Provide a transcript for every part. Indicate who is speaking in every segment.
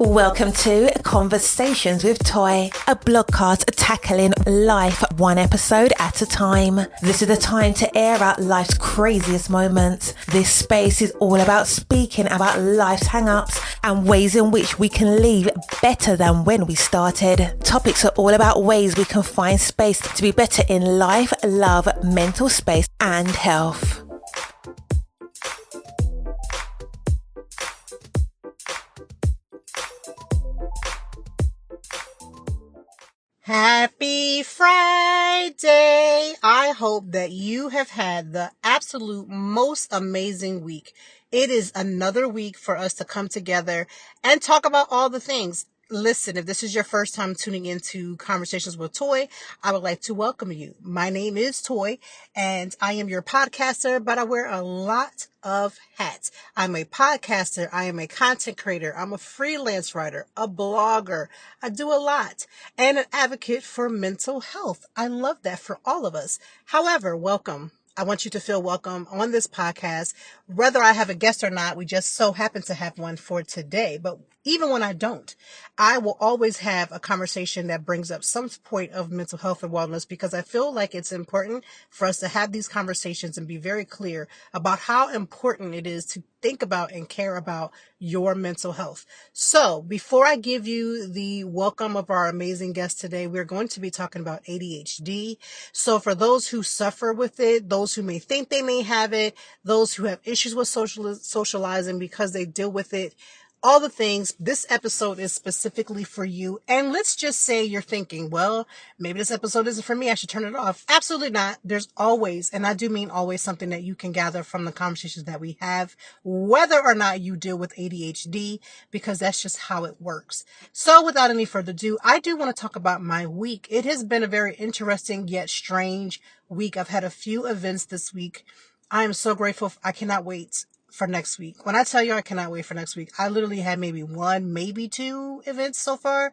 Speaker 1: Welcome to Conversations with Toi, a blogcast tackling life one episode at a time. This is the time to air out life's craziest moments. This space is all about speaking about life's hang-ups and ways in which we can leave better than when we started. Topics are all about ways we can find space to be better in life, love, mental space, and health.
Speaker 2: Happy Friday! I hope that you have had the absolute most amazing week. It is another week for us to come together and talk about all the things. Listen, if this is your first time tuning into Conversations with Toi, I would like to welcome you. My name is Toi, and I am your podcaster, but I wear a lot of hats. I'm a podcaster. I am a content creator. I'm a freelance writer, a blogger. I do a lot, and an advocate for mental health. I love that for all of us. However, welcome. I want you to feel welcome on this podcast, whether I have a guest or not. We just so happen to have one for today. But even when I don't, I will always have a conversation that brings up some point of mental health and wellness, because I feel like it's important for us to have these conversations and be very clear about how important it is to think about and care about your mental health. So before I give you the welcome of our amazing guest today, we're going to be talking about ADHD. So for those who suffer with it, those who may think they may have it, those who have issues with socializing because they deal with it, all the things, this episode is specifically for you. And let's just say you're thinking, well, maybe this episode isn't for me, I should turn it off. Absolutely not. There's always, and I do mean always, something that you can gather from the conversations that we have, whether or not you deal with ADHD, because that's just how it works. So without any further ado, I do want to talk about my week. It has been a very interesting yet strange week. I've had a few events this week. I am so grateful. I cannot wait for next week. When I tell you I cannot wait for next week, I literally had maybe one, maybe two events so far,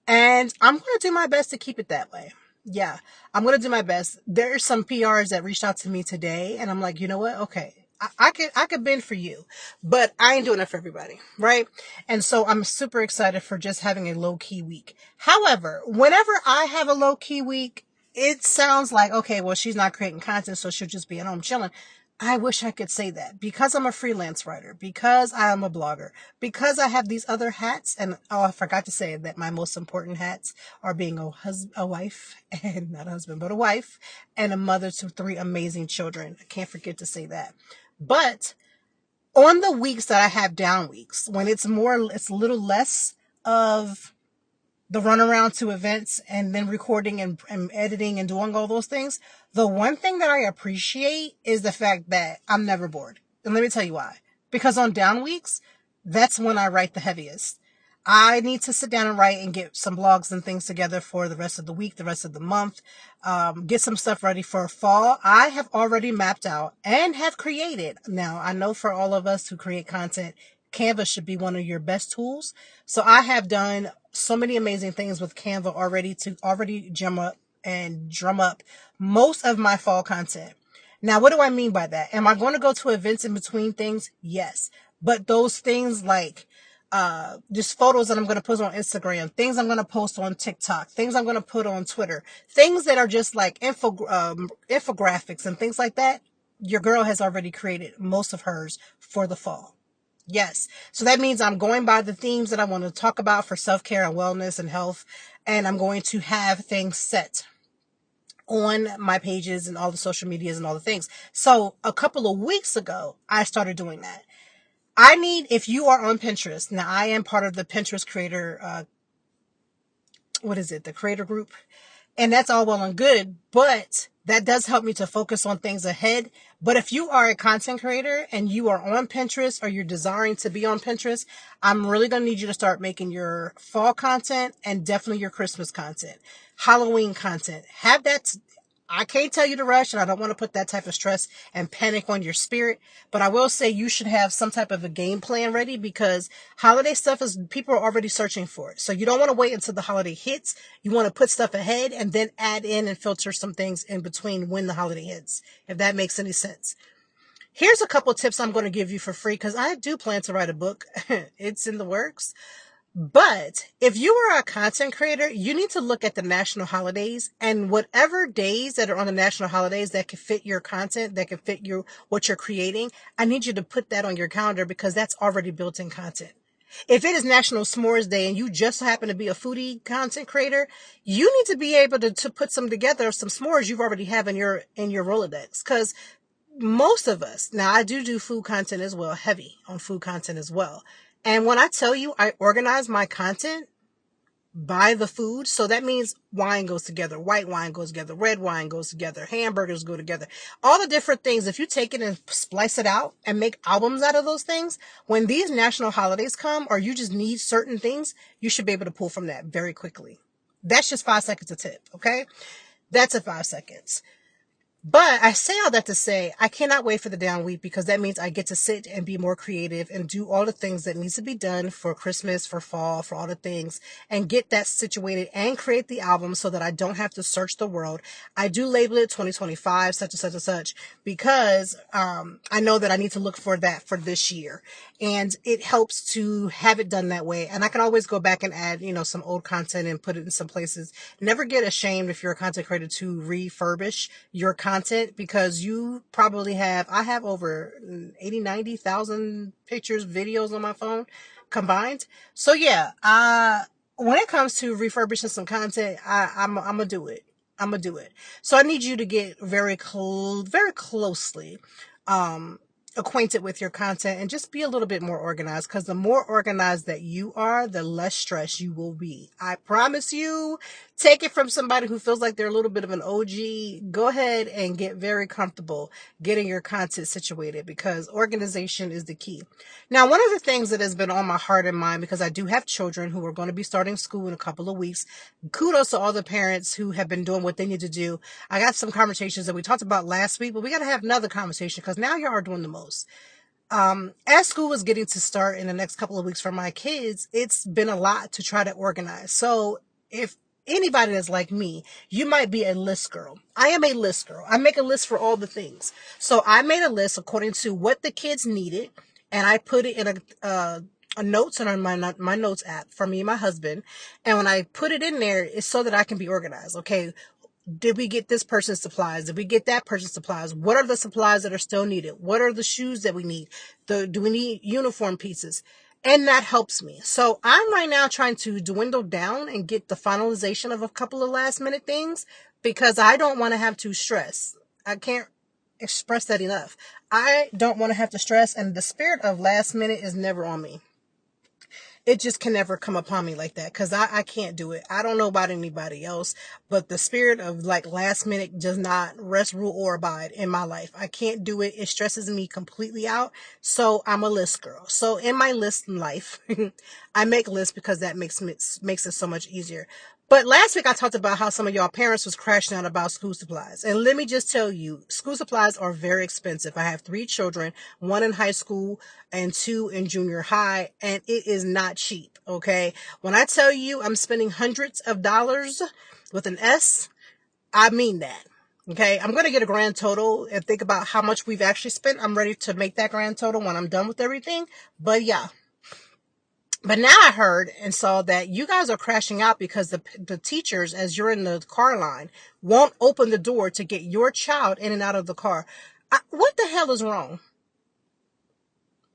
Speaker 2: and I'm going to do my best to keep it that way. Yeah, I'm going to do my best. There are some PRs that reached out to me today, and I'm like, you know what? Okay, I could bend for you, but I ain't doing it for everybody, right? And so I'm super excited for just having a low-key week. However, whenever I have a low-key week, it sounds like, okay, well, she's not creating content, so she'll just be at home chilling. I wish I could say that, because I'm a freelance writer, because I am a blogger, because I have these other hats. And I forgot to say that my most important hats are being a wife, and not a husband, but a wife, and a mother to 3 amazing children. I can't forget to say that. But on the weeks that I have down weeks, when it's a little less of the runaround to events and then recording and editing and doing all those things, the one thing that I appreciate is the fact that I'm never bored. And let me tell you why. Because on down weeks, that's when I write the heaviest. I need to sit down and write and get some blogs and things together for the rest of the week, the rest of the month, get some stuff ready for fall. I have already mapped out and have created. Now, I know for all of us who create content, Canva should be one of your best tools. So I have done so many amazing things with Canva already to drum up most of my fall content. Now, what do I mean by that? Am I going to go to events in between things? Yes. But those things like just photos that I'm going to post on Instagram, things I'm going to post on TikTok, things I'm going to put on Twitter, things that are just like infographics and things like that, your girl has already created most of hers for the fall. Yes. So that means I'm going by the themes that I want to talk about for self-care and wellness and health. And I'm going to have things set on my pages and all the social medias and all the things. So a couple of weeks ago, I started doing that. If you are on Pinterest, now I am part of the Pinterest creator, the creator group. And that's all well and good, but that does help me to focus on things ahead. But if you are a content creator and you are on Pinterest or you're desiring to be on Pinterest, I'm really going to need you to start making your fall content and definitely your Christmas content, Halloween content. Have that. I can't tell you to rush, and I don't want to put that type of stress and panic on your spirit, but I will say you should have some type of a game plan ready, because holiday stuff people are already searching for it. So you don't want to wait until the holiday hits. You want to put stuff ahead and then add in and filter some things in between when the holiday hits, if that makes any sense. Here's a couple tips I'm going to give you for free, because I do plan to write a book. It's in the works. But if you are a content creator, you need to look at the national holidays, and whatever days that are on the national holidays that can fit your content, that can fit your what you're creating, I need you to put that on your calendar because that's already built in content. If it is National S'mores Day and you just happen to be a foodie content creator, you need to be able to put some together, some s'mores you've already have in your Rolodex. Because most of us, now I do food content as well, heavy on food content as well. And when I tell you I organize my content by the food, so that means wine goes together, white wine goes together, red wine goes together, hamburgers go together, all the different things. If you take it and splice it out and make albums out of those things, when these national holidays come or you just need certain things, you should be able to pull from that very quickly. That's just 5 seconds a tip, okay? That's at 5 seconds. But I say all that to say, I cannot wait for the down week because that means I get to sit and be more creative and do all the things that needs to be done for Christmas, for fall, for all the things, and get that situated and create the album so that I don't have to search the world. I do label it 2025, such and such and such, because I know that I need to look for that for this year. And it helps to have it done that way. And I can always go back and add, some old content and put it in some places. Never get ashamed if you're a content creator to refurbish your content because you probably I have over 80, 90,000 pictures, videos on my phone combined. So yeah, when it comes to refurbishing some content, I'm gonna do it. I'm gonna do it. So I need you to get very closely, acquainted with your content and just be a little bit more organized, because the more organized that you are, the less stressed you will be. I promise you. Take it from somebody who feels like they're a little bit of an OG. Go ahead and get very comfortable getting your content situated because organization is the key. Now, one of the things that has been on my heart and mind, because I do have children who are going to be starting school in a couple of weeks. Kudos to all the parents who have been doing what they need to do. I got some conversations that we talked about last week, but we got to have another conversation because now y'all are doing the most. As school is getting to start in the next couple of weeks for my kids, it's been a lot to try to organize. So if anybody that's like me, you might be a list girl. I am a list girl. I make a list for all the things. So I made a list according to what the kids needed, and I put it in a notes on my notes app for me and my husband. And when I put it in there, it's so that I can be organized. Okay, did we get this person's supplies? Did we get that person's supplies? What are the supplies that are still needed? What are the shoes that we need? Do we need uniform pieces? And that helps me. So I'm right now trying to dwindle down and get the finalization of a couple of last minute things because I don't want to have to stress. I can't express that enough. I don't want to have to stress, and the spirit of last minute is never on me. It just can never come upon me like that because I can't do it. I don't know about anybody else, but the spirit of like last minute does not rest, rule, or abide in my life. I can't do it. It stresses me completely out. So I'm a list girl. So in my list life, I make lists because that makes it so much easier. But last week I talked about how some of y'all parents was crashing out about school supplies. And let me just tell you, school supplies are very expensive. I have 3 children, 1 in high school and 2 in junior high, and it is not cheap, okay? When I tell you I'm spending hundreds of dollars with an S, I mean that. Okay, I'm going to get a grand total and think about how much we've actually spent. I'm ready to make that grand total when I'm done with everything. But yeah. But now I heard and saw that you guys are crashing out because the teachers, as you're in the car line, won't open the door to get your child in and out of the car. What the hell is wrong?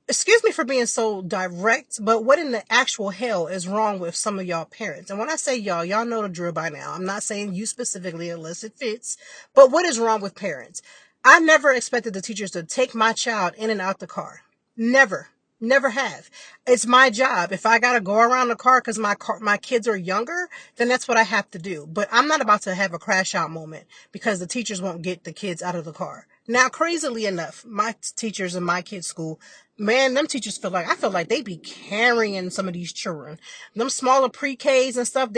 Speaker 2: Excuse me for being so direct, but what in the actual hell is wrong with some of y'all parents? And when I say y'all know the drill by now. I'm not saying you specifically unless it fits, but what is wrong with parents? I never expected the teachers to take my child in and out the car. Never. Never have. It's my job. If I got to go around the car because my kids are younger, then that's what I have to do. But I'm not about to have a crash out moment because the teachers won't get the kids out of the car. Now, crazily enough, my teachers in my kids' school, man, them teachers I feel like they be carrying some of these children. Them smaller pre-Ks and stuff,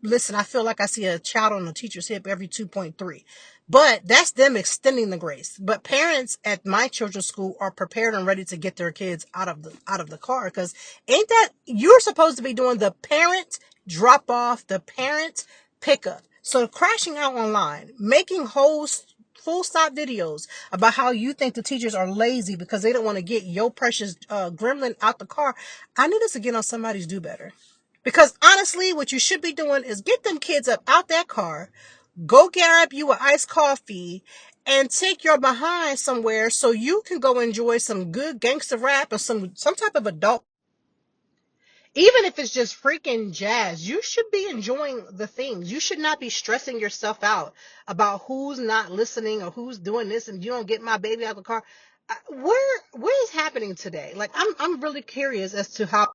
Speaker 2: listen, I feel like I see a child on a teacher's hip every 2.3. But that's them extending the grace. But parents at my children's school are prepared and ready to get their kids out of the car, because ain't that you're supposed to be doing the parent drop off, the parent pickup. So crashing out online, making whole full stop videos about how you think the teachers are lazy because they don't want to get your precious gremlin out the car. I need us to get on somebody's do better. Because honestly, what you should be doing is get them kids up out that car, go grab you an iced coffee, and take your behind somewhere so you can go enjoy some good gangster rap or some type of adult. Even if it's just freaking jazz, you should be enjoying the things. You should not be stressing yourself out about who's not listening or who's doing this and you don't get my baby out of the car. What is happening today? Like, I'm really curious as to how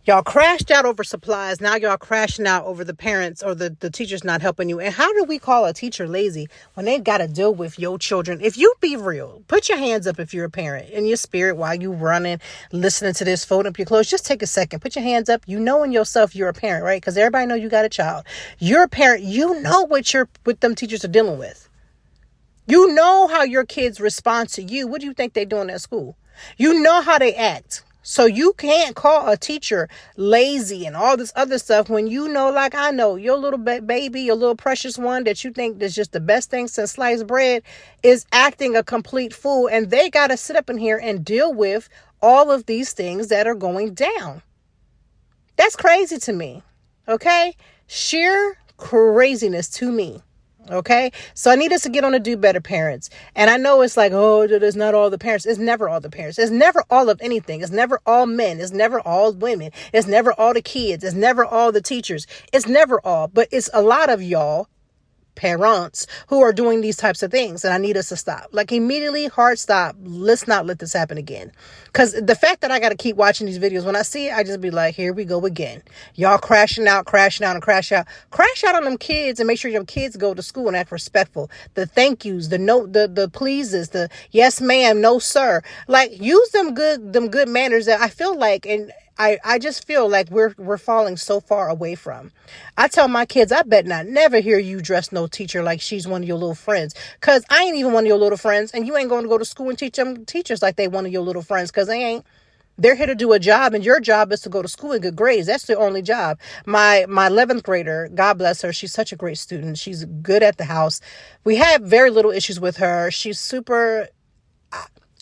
Speaker 2: y'all crashed out over supplies. Now y'all crashing out over the parents or the teachers not helping you. And how do we call a teacher lazy when they got to deal with your children? If you be real, put your hands up if you're a parent in your spirit while you running, listening to this, folding up your clothes. Just take a second. Put your hands up. You know in yourself you're a parent, right? Because everybody know you got a child. You're a parent. You know what them teachers are dealing with. You know how your kids respond to you. What do you think they're doing at school? You know how they act. So you can't call a teacher lazy and all this other stuff when you know, like I know, your little baby, your little precious one that you think is just the best thing since sliced bread is acting a complete fool. And they got to sit up in here and deal with all of these things that are going down. That's crazy to me. Okay? Sheer craziness to me. Okay, so I need us to get on to do better parents. And I know it's like, oh, it's not all the parents. It's never all the parents. It's never all of anything. It's never all men. It's never all women. It's never all the kids. It's never all the teachers. It's never all, but it's a lot of y'all parents who are doing these types of things. And I need us to stop. Like immediately, hard stop. Let's not let this happen again. Because the fact that I got to keep watching these videos, when I see it, I just be like, here we go again. Y'all crashing out, and crash out. Crash out on them kids and make sure your kids go to school and act respectful. The thank yous, the no, the pleases, the yes ma'am, no sir. Like use them good manners that I feel like, and I just feel like we're falling so far away from. I tell my kids, I bet not never hear you dress no teacher like she's one of your little friends. Because I ain't even one of your little friends. And you ain't going to go to school and teach them teachers like they one of your little friends. Because they ain't. They're here to do a job. And your job is to go to school and get grades. That's their only job. My 11th grader, God bless her. She's such a great student. She's good at the house. We have very little issues with her. She's super...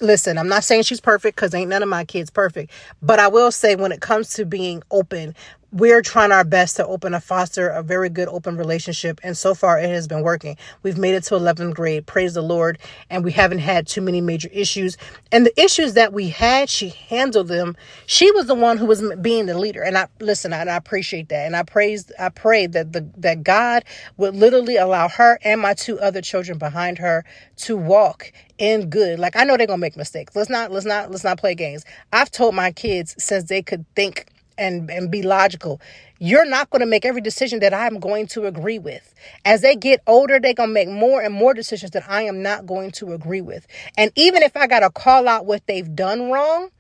Speaker 2: Listen, I'm not saying she's perfect because ain't none of my kids perfect. But I will say when it comes to being open, we're trying our best to foster a very good open relationship. And so far it has been working. We've made it to 11th grade. Praise the Lord. And we haven't had too many major issues. And the issues that we had, she handled them. She was the one who was being the leader. And I appreciate that. And I pray that God would literally allow her and my two other children behind her to walk in good. Like I know they're going to make mistakes. Let's not play games. I've told my kids since they could think and be logical, you're not going to make every decision that I'm going to agree with. As they get older, they're going to make more and more decisions that I am not going to agree with. And even if I got to call out what they've done wrong,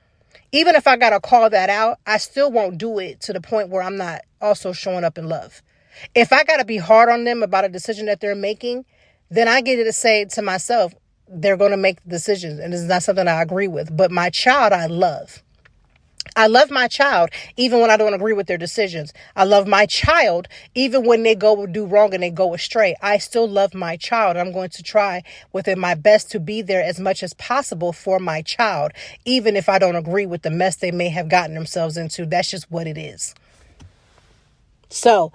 Speaker 2: even if I got to call that out, I still won't do it to the point where I'm not also showing up in love. If I got to be hard on them about a decision that they're making, then I get to say to myself, they're going to make decisions and it's not something I agree with. But my child, I love. I love my child, even when I don't agree with their decisions. I love my child, even when they go do wrong and they go astray. I still love my child. I'm going to try within my best to be there as much as possible for my child, even if I don't agree with the mess they may have gotten themselves into. That's just what it is. So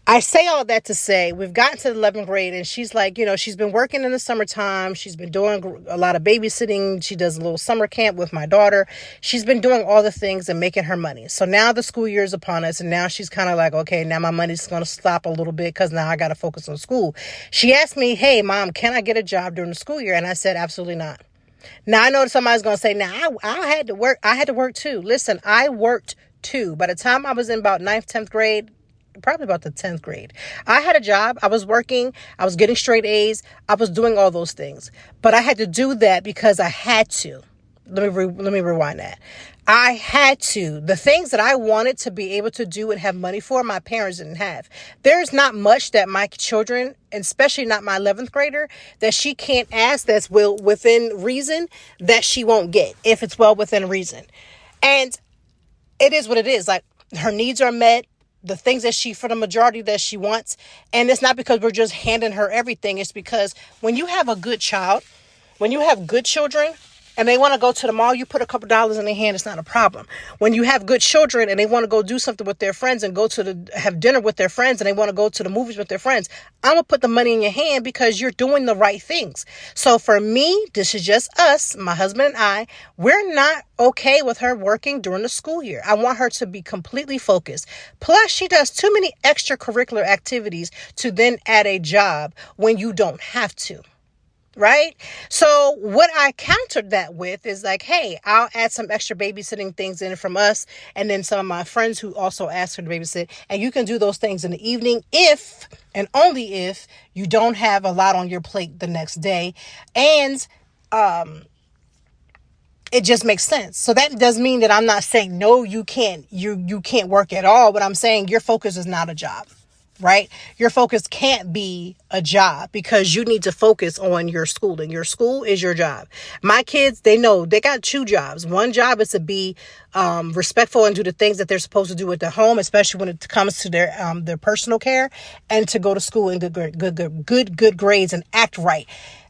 Speaker 2: I say all that to say we've gotten to the 11th grade and she's like, she's been working in the summertime. She's been doing a lot of babysitting. She does a little summer camp with my daughter. She's been doing all the things and making her money. So now the school year is upon us and now she's kind of like, okay, now my money's going to stop a little bit because now I got to focus on school. She asked me, hey, Mom, can I get a job during the school year? And I said, absolutely not. Now I know somebody's going to say, now I had to work. I had to work too. Listen, I worked too. By the time I was in about 9th, 10th grade, probably about the 10th grade, I had a job. I was working. I was getting straight A's. I was doing all those things. But I had to do that because I had to. Let me rewind that. I had to. The things that I wanted to be able to do and have money for, my parents didn't have. There's not much that my children, and especially not my 11th grader, that she can't ask that's within reason that she won't get if it's well within reason. And it is what it is. Like her needs are met. the things that for the majority that she wants. And it's not because we're just handing her everything. It's because when you have a good child, when you have good children and they want to go to the mall, you put a couple dollars in their hand, it's not a problem. When you have good children and they want to go do something with their friends and have dinner with their friends and they want to go to the movies with their friends, I'm going to put the money in your hand because you're doing the right things. So for me, this is just us, my husband and I, we're not okay with her working during the school year. I want her to be completely focused. Plus, she does too many extracurricular activities to then add a job when you don't have to. Right? So what I countered that with is like, hey, I'll add some extra babysitting things in from us. And then some of my friends who also ask her to babysit. And you can do those things in the evening if and only if you don't have a lot on your plate the next day. And it just makes sense. So that does mean that I'm not saying, no, you can't work at all. But I'm saying your focus is not a job. Right? Your focus can't be a job because you need to focus on your schooling. Your school is your job. My kids, they know they got 2 jobs. One job is to be respectful and do the things that they're supposed to do at the home, especially when it comes to their personal care, and to go to school in good grades and act right.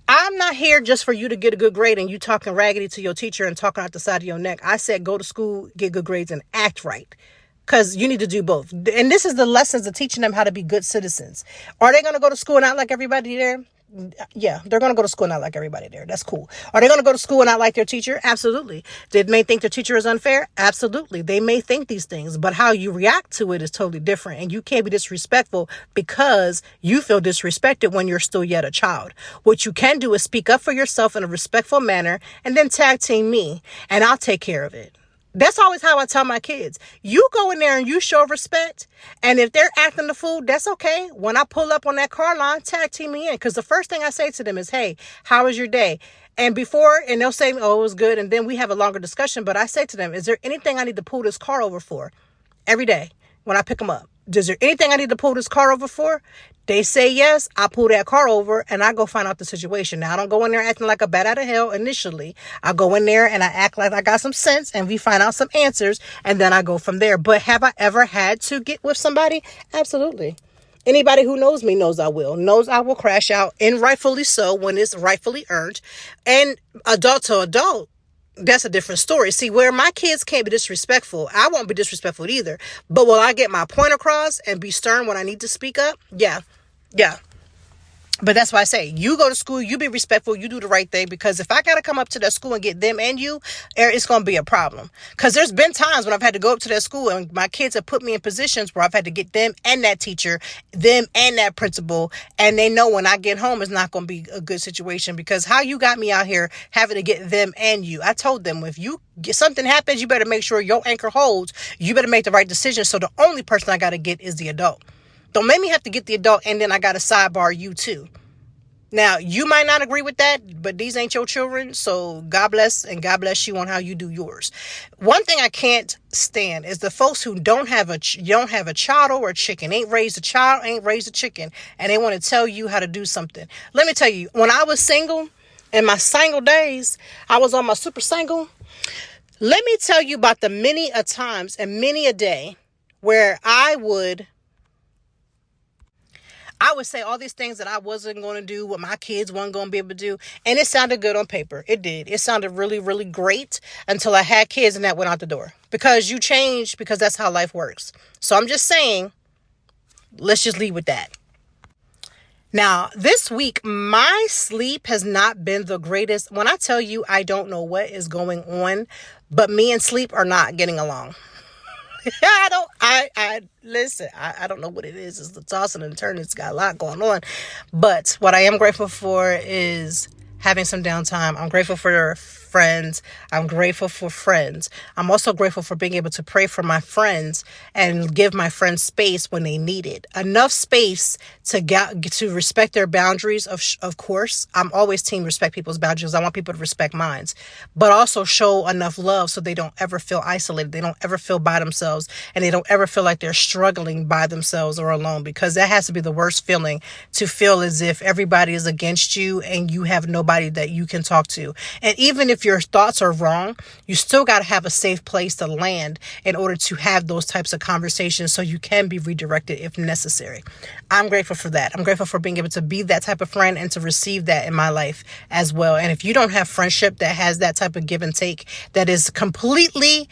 Speaker 2: I'm not here just for you to get a good grade and you talking raggedy to your teacher and talking out the side of your neck. I said go to school, get good grades, and act right. Because you need to do both. And this is the lessons of teaching them how to be good citizens. Are they going to go to school and not like everybody there? Yeah, they're going to go to school and not like everybody there. That's cool. Are they going to go to school and not like their teacher? Absolutely. They may think their teacher is unfair. Absolutely. They may think these things, but how you react to it is totally different. And you can't be disrespectful because you feel disrespected when you're still yet a child. What you can do is speak up for yourself in a respectful manner and then tag team me and I'll take care of it. That's always how I tell my kids. You go in there and you show respect. And if they're acting the fool, that's okay. When I pull up on that car line, tag team me in. Because the first thing I say to them is, hey, how was your day? And they'll say, oh, it was good. And then we have a longer discussion. But I say to them, is there anything I need to pull this car over for? Every day when I pick them up. Is there anything I need to pull this car over for? They say yes, I pull that car over and I go find out the situation. Now, I don't go in there acting like a bat out of hell initially. I go in there and I act like I got some sense and we find out some answers and then I go from there. But have I ever had to get with somebody? Absolutely. Anybody who knows me knows I will crash out, and rightfully so when it's rightfully earned. And adult to adult, that's a different story. See, where my kids can't be disrespectful, I won't be disrespectful either. But will I get my point across and be stern when I need to speak up? Yeah. But that's why I say, you go to school, you be respectful, you do the right thing. Because if I got to come up to that school and get them and you, it's going to be a problem. Because there's been times when I've had to go up to that school and my kids have put me in positions where I've had to get them and that teacher, them and that principal. And they know when I get home, it's not going to be a good situation. Because how you got me out here having to get them and you. I told them, if something happens, you better make sure your anchor holds. You better make the right decision. So the only person I got to get is the adult. Don't make me have to get the adult and then I got to sidebar you too. Now, you might not agree with that, but these ain't your children. So God bless and God bless you on how you do yours. One thing I can't stand is the folks who don't have a child or a chicken, ain't raised a child, ain't raised a chicken, and they want to tell you how to do something. Let me tell you, when I was single, in my single days, I was on my super single. Let me tell you about the many a times and many a day where I would say all these things that I wasn't going to do, what my kids weren't going to be able to do. And it sounded good on paper. It did. It sounded really, really great until I had kids and that went out the door. Because you change, because that's how life works. So I'm just saying, let's just leave with that. Now, this week, my sleep has not been the greatest. When I tell you I don't know what is going on, but me and sleep are not getting along. Listen, I don't know what it is. It's the tossing and turning. It's got a lot going on. But what I am grateful for is having some downtime. I'm grateful for friends. I'm grateful for friends. I'm also grateful for being able to pray for my friends and give my friends space when they need it. Enough space to respect their boundaries. Of course, I'm always team respect people's boundaries. I want people to respect mine, but also show enough love so they don't ever feel isolated. They don't ever feel by themselves, and they don't ever feel like they're struggling by themselves or alone, because that has to be the worst feeling, to feel as if everybody is against you and you have nobody nobody that you can talk to. And even if your thoughts are wrong, you still got to have a safe place to land in order to have those types of conversations so you can be redirected if necessary. I'm grateful for that. I'm grateful for being able to be that type of friend and to receive that in my life as well. And if you don't have friendship that has that type of give and take, that is completely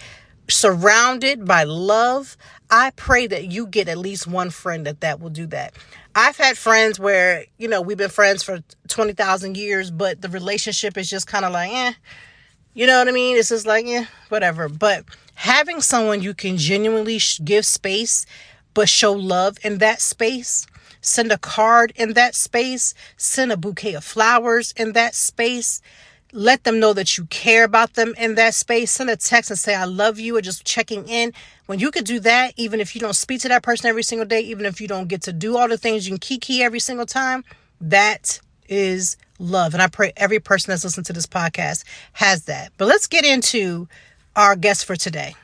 Speaker 2: surrounded by love, I pray that you get at least one friend that will do that. I've had friends where, we've been friends for 20,000 years, but the relationship is just kind of like, you know what I mean? It's just like, whatever. But having someone you can genuinely give space, but show love in that space, send a card in that space, send a bouquet of flowers in that space, let them know that you care about them in that space, send a text and say, I love you, or just checking in. When you could do that, even if you don't speak to that person every single day, even if you don't get to do all the things you can kiki every single time, that is love. And I pray every person that's listening to this podcast has that. But let's get into our guest for today.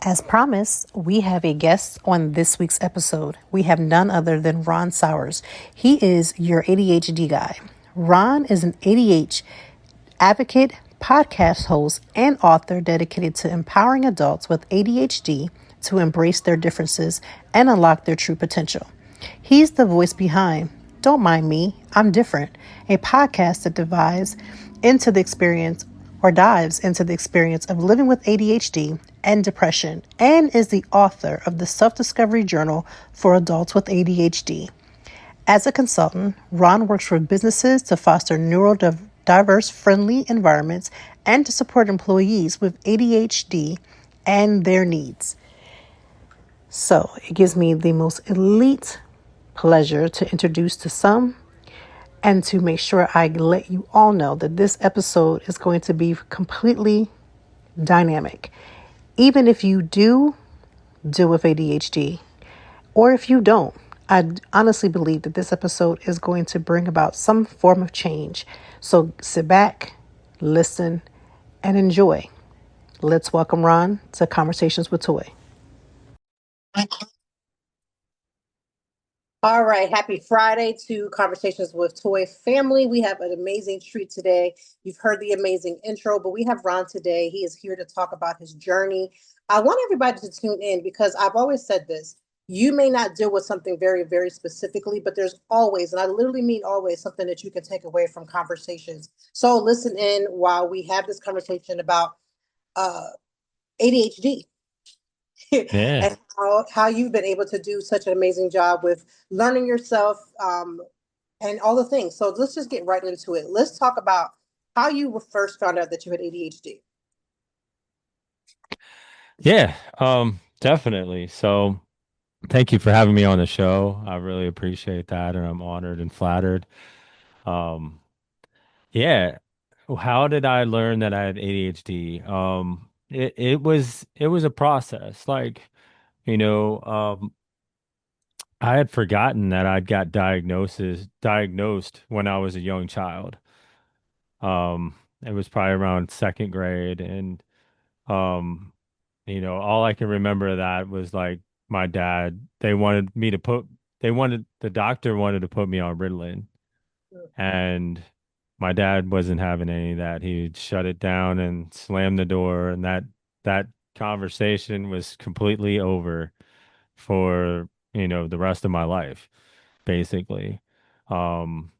Speaker 2: As promised, we have a guest on this week's episode. We have none other than Ron Souers. He is your ADHD guy. Ron is an ADHD advocate, podcast host, and author dedicated to empowering adults with ADHD to embrace their differences and unlock their true potential. He's the voice behind Don't Mind Me, I'm Different, a podcast that dives into the experience of living with ADHD and depression, and is the author of the Self-Discovery Journal for Adults with ADHD. As a consultant, Ron works with businesses to foster neurodiverse friendly environments and to support employees with ADHD and their needs. So it gives me the most elite pleasure to introduce to some and to make sure I let you all know that this episode is going to be completely dynamic. Even if you do deal with ADHD, or if you don't, I honestly believe that this episode is going to bring about some form of change. So sit back, listen, and enjoy. Let's welcome Ron to Conversations with Toi. All right. Happy Friday to Conversations with Toi family. We have an amazing treat today. You've heard the amazing intro, but we have Ron today. He is here to talk about his journey. I want everybody to tune in because I've always said this. You may not deal with something very, very specifically, but there's always, and I literally mean always, something that you can take away from conversations. So listen in while we have this conversation about ADHD.
Speaker 3: Yeah.
Speaker 2: And how you've been able to do such an amazing job with learning yourself and all the things. So let's just get right into it. Let's talk about how you first found out that you had ADHD.
Speaker 3: Yeah, definitely. So thank you for having me on the show. I really appreciate that, and I'm honored and flattered. Um, yeah. How did I learn that I had ADHD? It was a process. I had forgotten that I'd got diagnosed when I was a young child. It was probably around second grade, and um all I can remember of that was like my dad, the doctor wanted to put me on Ritalin, and my dad wasn't having any of that. He'd shut it down and slam the door, and that conversation was completely over for, the rest of my life, basically. Um,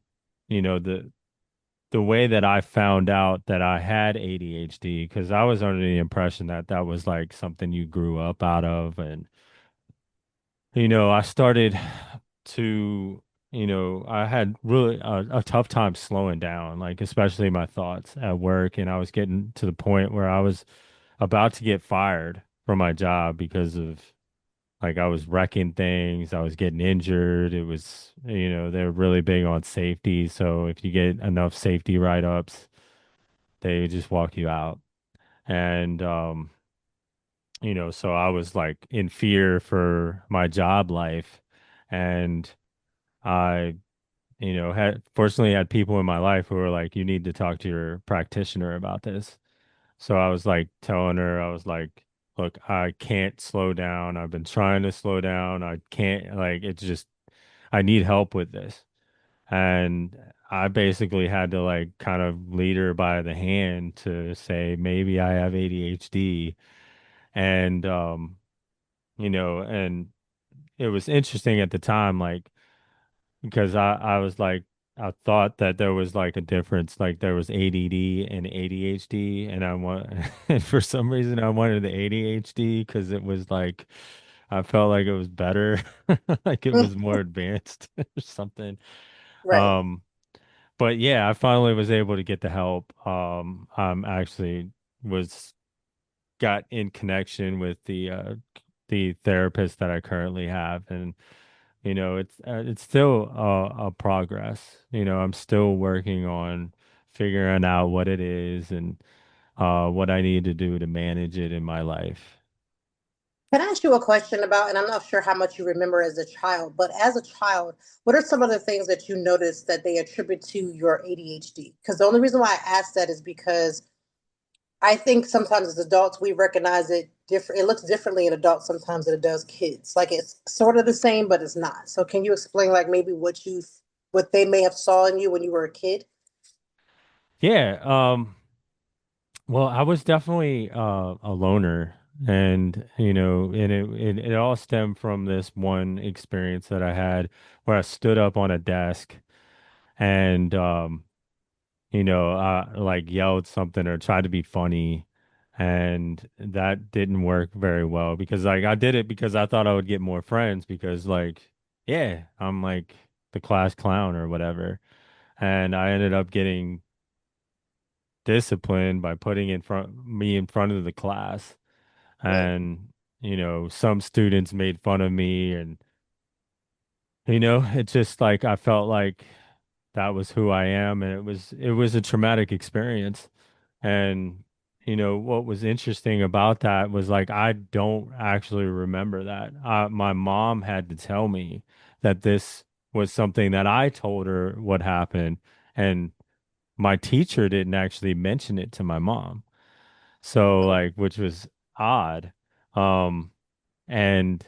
Speaker 3: the way that I found out that I had ADHD, because I was under the impression that that was like something you grew up out of. And, I started to, I had really a tough time slowing down, like, especially my thoughts at work. And I was getting to the point where I was about to get fired from my job because of, like, I was wrecking things, I was getting injured. It was, they're really big on safety. So if you get enough safety write-ups, they just walk you out. And so I was like in fear for my job life. And I, had fortunately had people in my life who were like, you need to talk to your practitioner about this. So I was like telling her, I was like, look, I can't slow down. I've been trying to slow down. I can't, like, it's just, I need help with this. And I basically had to like kind of lead her by the hand to say maybe I have ADHD. And and it was interesting at the time, like because I was like I thought that there was like a difference, like there was ADD and ADHD, and I want and for some reason I wanted the ADHD because it was like I felt like it was better, like it
Speaker 2: Mm,
Speaker 3: was more advanced or something.
Speaker 2: right.
Speaker 3: Um, but yeah, I finally was able to get the help. I'm actually was got in connection with the therapist that I currently have, and it's still a progress. I'm still working on figuring out what it is and what I need to do to manage it in my life.
Speaker 2: Can I ask you a question about, and I'm not sure how much you remember as a child, but as a child, what are some of the things that you noticed that they attribute to your ADHD? Because the only reason why I asked that is because I think sometimes as adults we recognize it different. It looks differently in adults sometimes than it does kids. Like it's sort of the same, but it's not. So can you explain like maybe what they may have saw in you when you were a kid?
Speaker 3: Yeah. Well, I was definitely a loner, and it all stemmed from this one experience that I had where I stood up on a desk and like yelled something or tried to be funny. And that didn't work very well because like I did it because I thought I would get more friends because like, yeah, I'm like the class clown or whatever. And I ended up getting disciplined by putting in front of the class.
Speaker 2: Mm,
Speaker 3: And, some students made fun of me and, it's just like I felt like that was who I am, and it was a traumatic experience. And what was interesting about that was like I don't actually remember that. My mom had to tell me that this was something that I told her what happened, and my teacher didn't actually mention it to my mom. So
Speaker 2: mm,
Speaker 3: like, which was odd. Um, and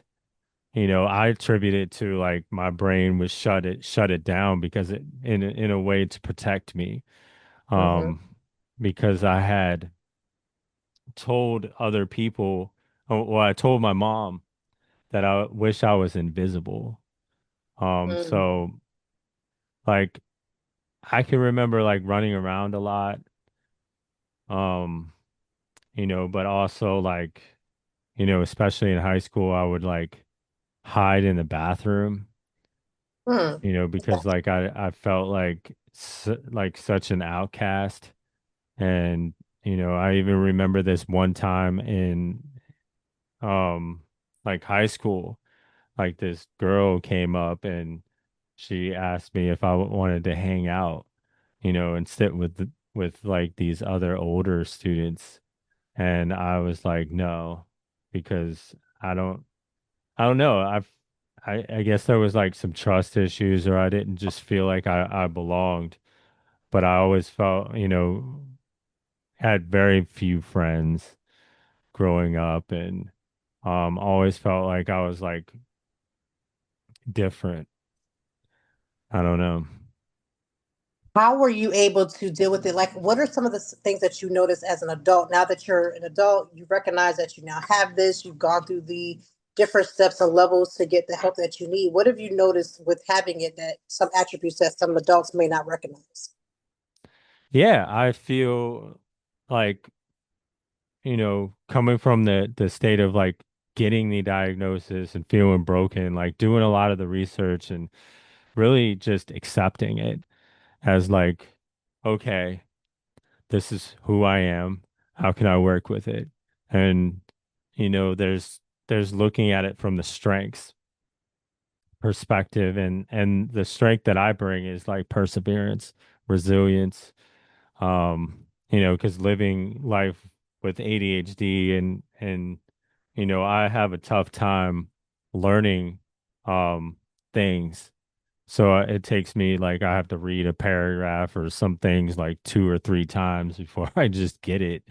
Speaker 3: I attribute it to like my brain was shut it down because it in a way to protect me.
Speaker 2: mm-hmm,
Speaker 3: Um, because I had told other people, well, I told my mom that I wish I was invisible.
Speaker 2: mm,
Speaker 3: So like I can remember like running around a lot. Um, but also like, especially in high school, I would like hide in the bathroom,
Speaker 2: mm,
Speaker 3: because like I felt like like such an outcast. And I even remember this one time in um like high school, like this girl came up and she asked me if I wanted to hang out, and sit with like these other older students. And I was like, no, because I don't I don't know. I guess there was like some trust issues, or I didn't just feel like I belonged. But I always felt, had very few friends growing up, and always felt like I was like different. I don't know.
Speaker 2: How were you able to deal with it? Like, what are some of the things that you notice as an adult? Now that you're an adult, you recognize that you now have this, you've gone through the different steps and levels to get the help that you need. What have you noticed with having it that some attributes that some adults may not recognize?
Speaker 3: Yeah, I feel like, coming from the state of like getting the diagnosis and feeling broken, like doing a lot of the research and really just accepting it as like, okay, this is who I am. How can I work with it? And there's looking at it from the strengths perspective, and the strength that I bring is like perseverance, resilience. Because living life with ADHD and I have a tough time learning things. So it takes me like I have to read a paragraph or some things like two or three times before I just get it.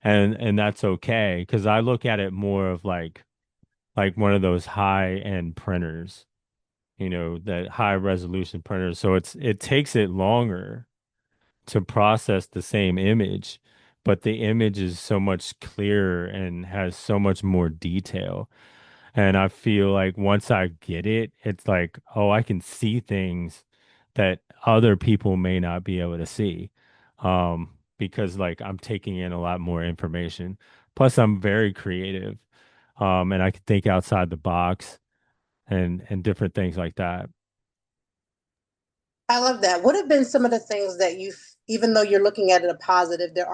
Speaker 3: And that's okay because I look at it more of like one of those high end printers. that high resolution printer. So it takes it longer to process the same image, but the image is so much clearer and has so much more detail. And I feel like once I get it, it's like, oh, I can see things that other people may not be able to see. Because like I'm taking in a lot more information. Plus, I'm very creative. And I can think outside the box and different things like that.
Speaker 2: I love that. What have been some of the things that you, even though you're looking at it a positive, there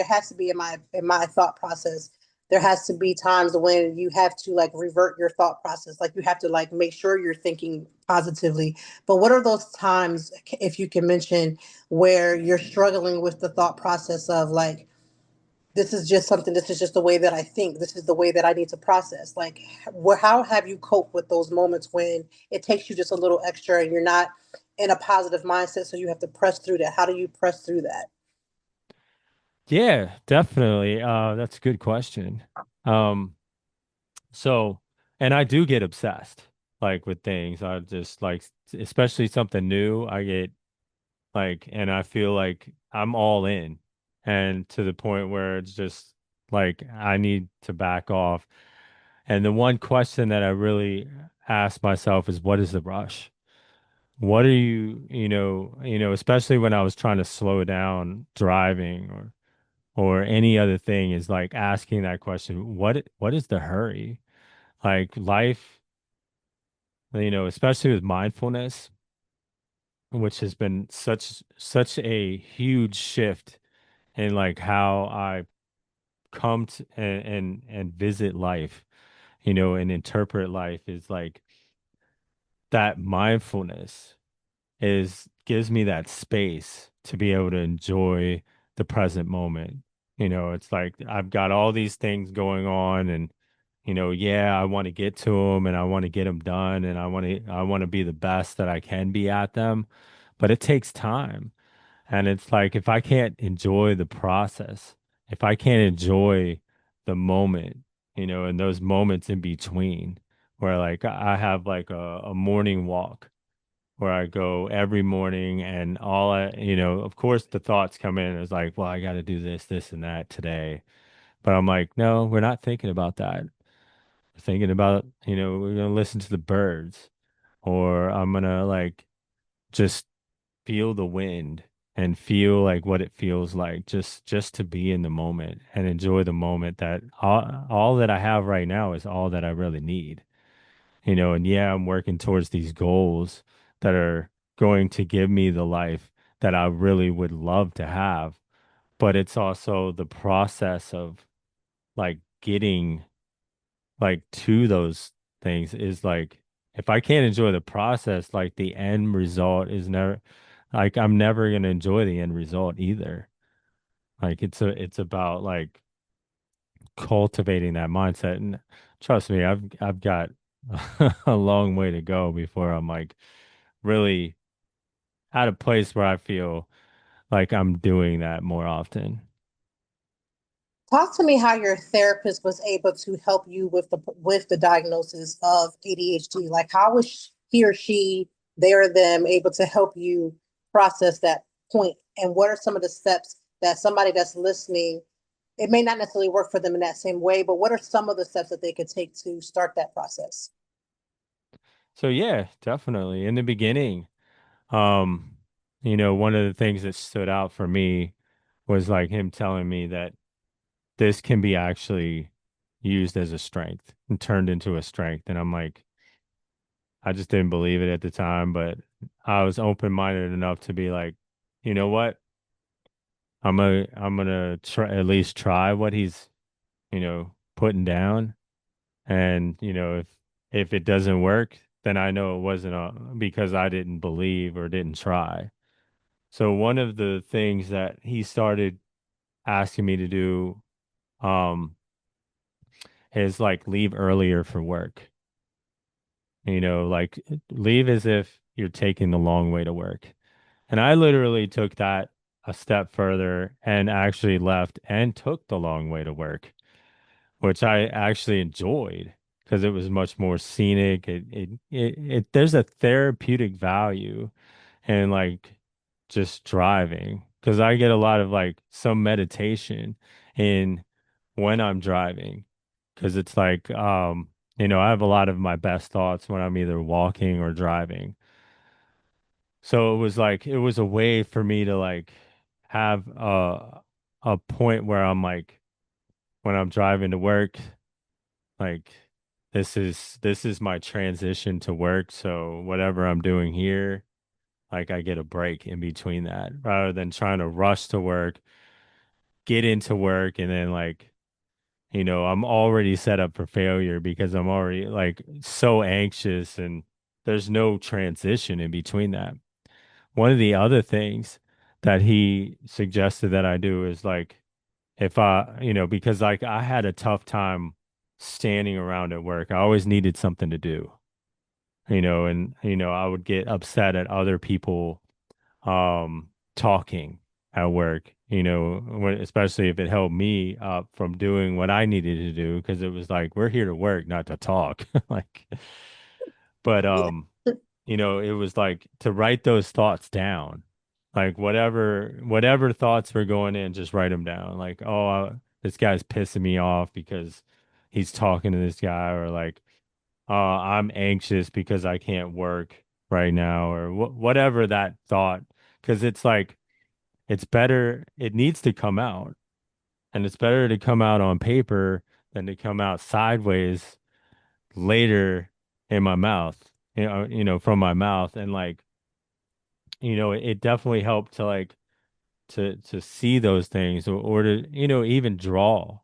Speaker 2: has to be in my thought process, there has to be times when you have to like revert your thought process, like you have to like make sure you're thinking positively. But what are those times, if you can mention, where you're struggling with the thought process of like, this is just something, this is just the way that I think, this is the way that I need to process, like how have you coped with those moments when it takes you just a little extra and you're not in a positive mindset, so you have to press through that? How do you press through that?
Speaker 3: Yeah, definitely. That's a good question. Um, so, and I do get obsessed like with things. I just like, especially something new, I get like, and I feel like I'm all in, and to the point where it's just like I need to back off. And the one question that I really ask myself is, what is the rush? What are especially when I was trying to slow down driving or any other thing, is like asking that question, what is the hurry? Like life, especially with mindfulness, which has been such a huge shift in like how I come to and visit life, and interpret life, is like that mindfulness is gives me that space to be able to enjoy the present moment. It's like I've got all these things going on, and yeah, I want to get to them and I want to get them done, and I want to be the best that I can be at them, but it takes time. And it's like if I can't enjoy the process, if I can't enjoy the moment, and those moments in between, where like I have like a morning walk where I go every morning, and of course the thoughts come in as like, well, I got to do this, this, and that today. But I'm like, no, we're not thinking about that. We're thinking about, we're going to listen to the birds, or I'm going to like just feel the wind and feel like what it feels like, just to be in the moment and enjoy the moment. That all that I have right now is all that I really need. And yeah, I'm working towards these goals that are going to give me the life that I really would love to have. But it's also the process of like getting like to those things is like, if I can't enjoy the process, like the end result is never, like I'm never going to enjoy the end result either. Like it's about like cultivating that mindset. And trust me, I've got a long way to go before I'm like really at a place where I feel like I'm doing that more often.
Speaker 2: Talk to me how your therapist was able to help you with the diagnosis of ADHD. Like how was he or she, they or them, able to help you process that point? And what are some of the steps that somebody that's listening, it may not necessarily work for them in that same way, but what are some of the steps that they could take to start that process?
Speaker 3: So yeah, definitely. In the beginning, um, one of the things that stood out for me was like him telling me that this can be actually used as a strength and turned into a strength. And I'm like, I just didn't believe it at the time, but I was open-minded enough to be like, you know what? I'm gonna try, at least try what he's, putting down. And, if it doesn't work, then I know it wasn't because I didn't believe or didn't try. So one of the things that he started asking me to do, um, is like leave earlier for work. Like leave as if you're taking the long way to work. And I literally took that a step further and actually left and took the long way to work, which I actually enjoyed. because it was much more scenic. There's a therapeutic value in like just driving because I get a lot of like some meditation in when I'm driving because it's like I have a lot of my best thoughts when I'm either walking or driving. So it was like it was a way for me to like have a point where I'm like when I'm driving to work, like this is my transition to work. So whatever I'm doing here, like I get a break in between that rather than trying to rush to work, get into work, and then like, I'm already set up for failure because I'm already like so anxious and there's no transition in between that. One of the other things that he suggested that I do is like if because like I had a tough time standing around at work. I always needed something to do, and I would get upset at other people talking at work, especially if it held me up from doing what I needed to do because it was like we're here to work, not to talk. Like, but
Speaker 2: Yeah.
Speaker 3: it was like to write those thoughts down. Like whatever thoughts were going in, just write them down. Like, oh, this guy's pissing me off because he's talking to this guy, or like, I'm anxious because I can't work right now, or whatever that thought. Because it's like it's better, it needs to come out, and it's better to come out on paper than to come out sideways later in my mouth, from my mouth. And like, it definitely helped to like to see those things or to, even draw.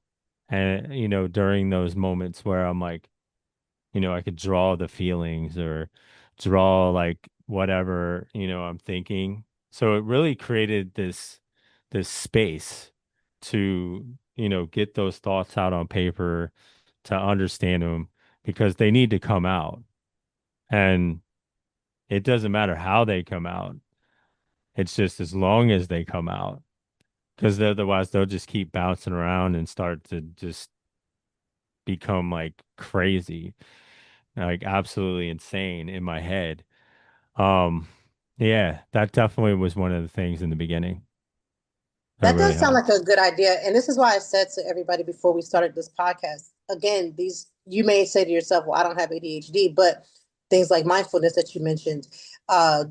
Speaker 3: And, during those moments where I'm like, I could draw the feelings or draw like whatever, I'm thinking. So it really created this space to, get those thoughts out on paper, to understand them because they need to come out. And it doesn't matter how they come out. It's just as long as they come out, because otherwise they'll just keep bouncing around and start to just become like crazy, like absolutely insane in my head. Um, yeah, that definitely was one of the things in the beginning that
Speaker 2: That
Speaker 3: really
Speaker 2: does sound
Speaker 3: helped.
Speaker 2: like a good idea. And this is why I said to everybody before we started this podcast, again, these you may say to yourself, well, I don't have ADHD, but things like mindfulness that you mentioned,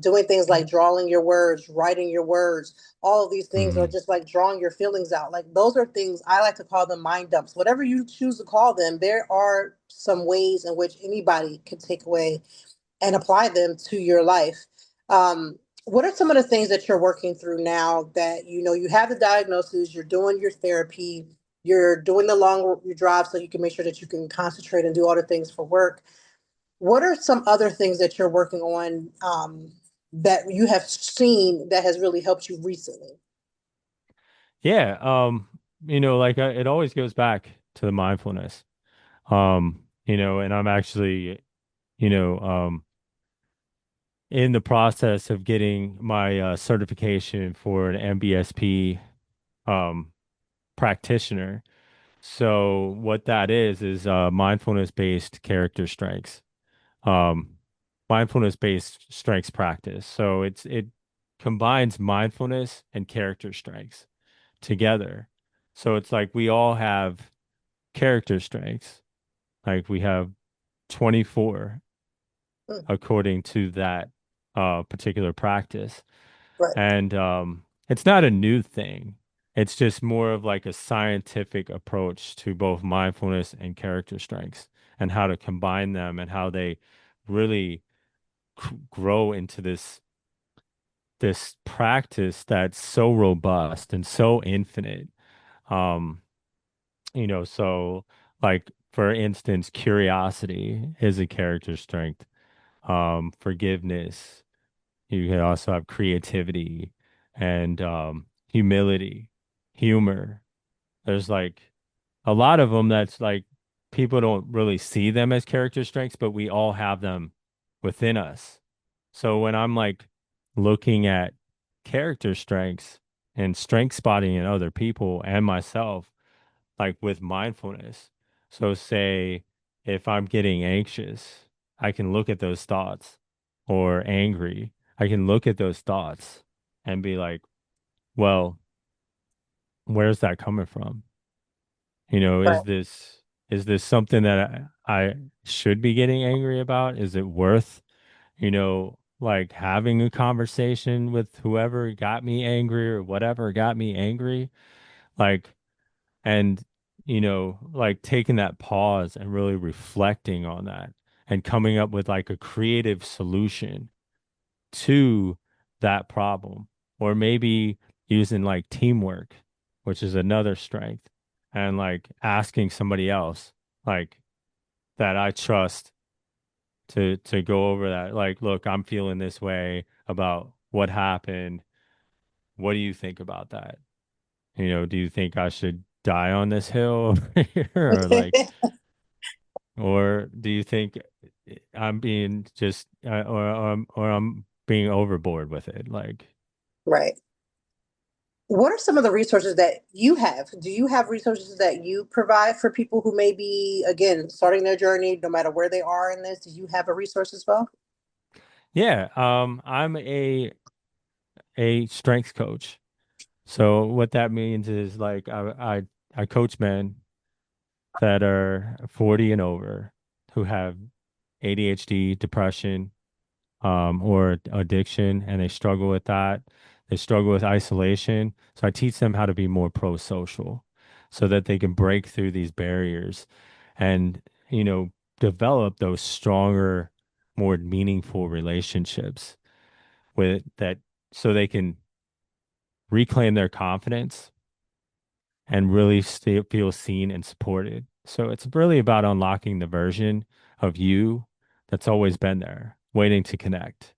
Speaker 2: doing things like drawing your words, writing your words, all of these things are
Speaker 3: Hmm.
Speaker 2: just like drawing your feelings out. Like those are things I like to call them mind dumps. Whatever you choose to call them, there are some ways in which anybody can take away and apply them to your life. What are some of the things that you're working through now that you have the diagnosis, you're doing your therapy, you're doing the long your drive so you can make sure that you can concentrate and do all the things for work? What are some other things that you're working on that you have seen that has really helped you recently?
Speaker 3: Yeah, like it always goes back to the mindfulness. And I'm actually, you know, in the process of getting my certification for an MBSP um practitioner. So what that is mindfulness-based character strengths. Um, Mindfulness-based strengths practice. So it combines mindfulness and character strengths together. So it's like we all have character strengths. Like we have 24
Speaker 2: Mm,
Speaker 3: according to that particular practice.
Speaker 2: right.
Speaker 3: And it's not a new thing. It's just more of like a scientific approach to both mindfulness and character strengths and how to combine them and how they really grow into this practice that's so robust and so infinite. Um, so like for instance, curiosity is a character strength. Forgiveness. You can also have creativity and humility, humor. There's like a lot of them that's like people don't really see them as character strengths, but we all have them within us. So when I'm like looking at character strengths and strength spotting in other people and myself, like with mindfulness. So say if I'm getting anxious, I can look at those thoughts or angry. I can look at those thoughts and be like, well, where's that coming from?
Speaker 2: Right.
Speaker 3: Is this something that I should be getting angry about? Is it worth, like having a conversation with whoever got me angry or whatever got me angry? Like, and, like taking that pause and really reflecting on that and coming up with like a creative solution to that problem, or maybe using like teamwork, which is another strength, and like asking somebody else like that I trust to go over that. Like, look, I'm feeling this way about what happened. What do you think about that? Do you think I should die on this hill over here, or like, or do you think I'm being just, or I'm being overboard with it? Like,
Speaker 2: Right. What are some of the resources that you have? Do you have resources that you provide for people who may be, again, starting their journey, no matter where they are in this? Do you have a resource as well?
Speaker 3: yeah, I'm a strength coach. So what that means is like I coach men that are 40 and over who have ADHD, depression, or addiction, and they struggle with that. They struggle with isolation. So I teach them how to be more pro-social so that they can break through these barriers and, you know, develop those stronger, more meaningful relationships with that so they can reclaim their confidence and really feel seen and supported. So it's really about unlocking the version of you that's always been there, waiting to connect.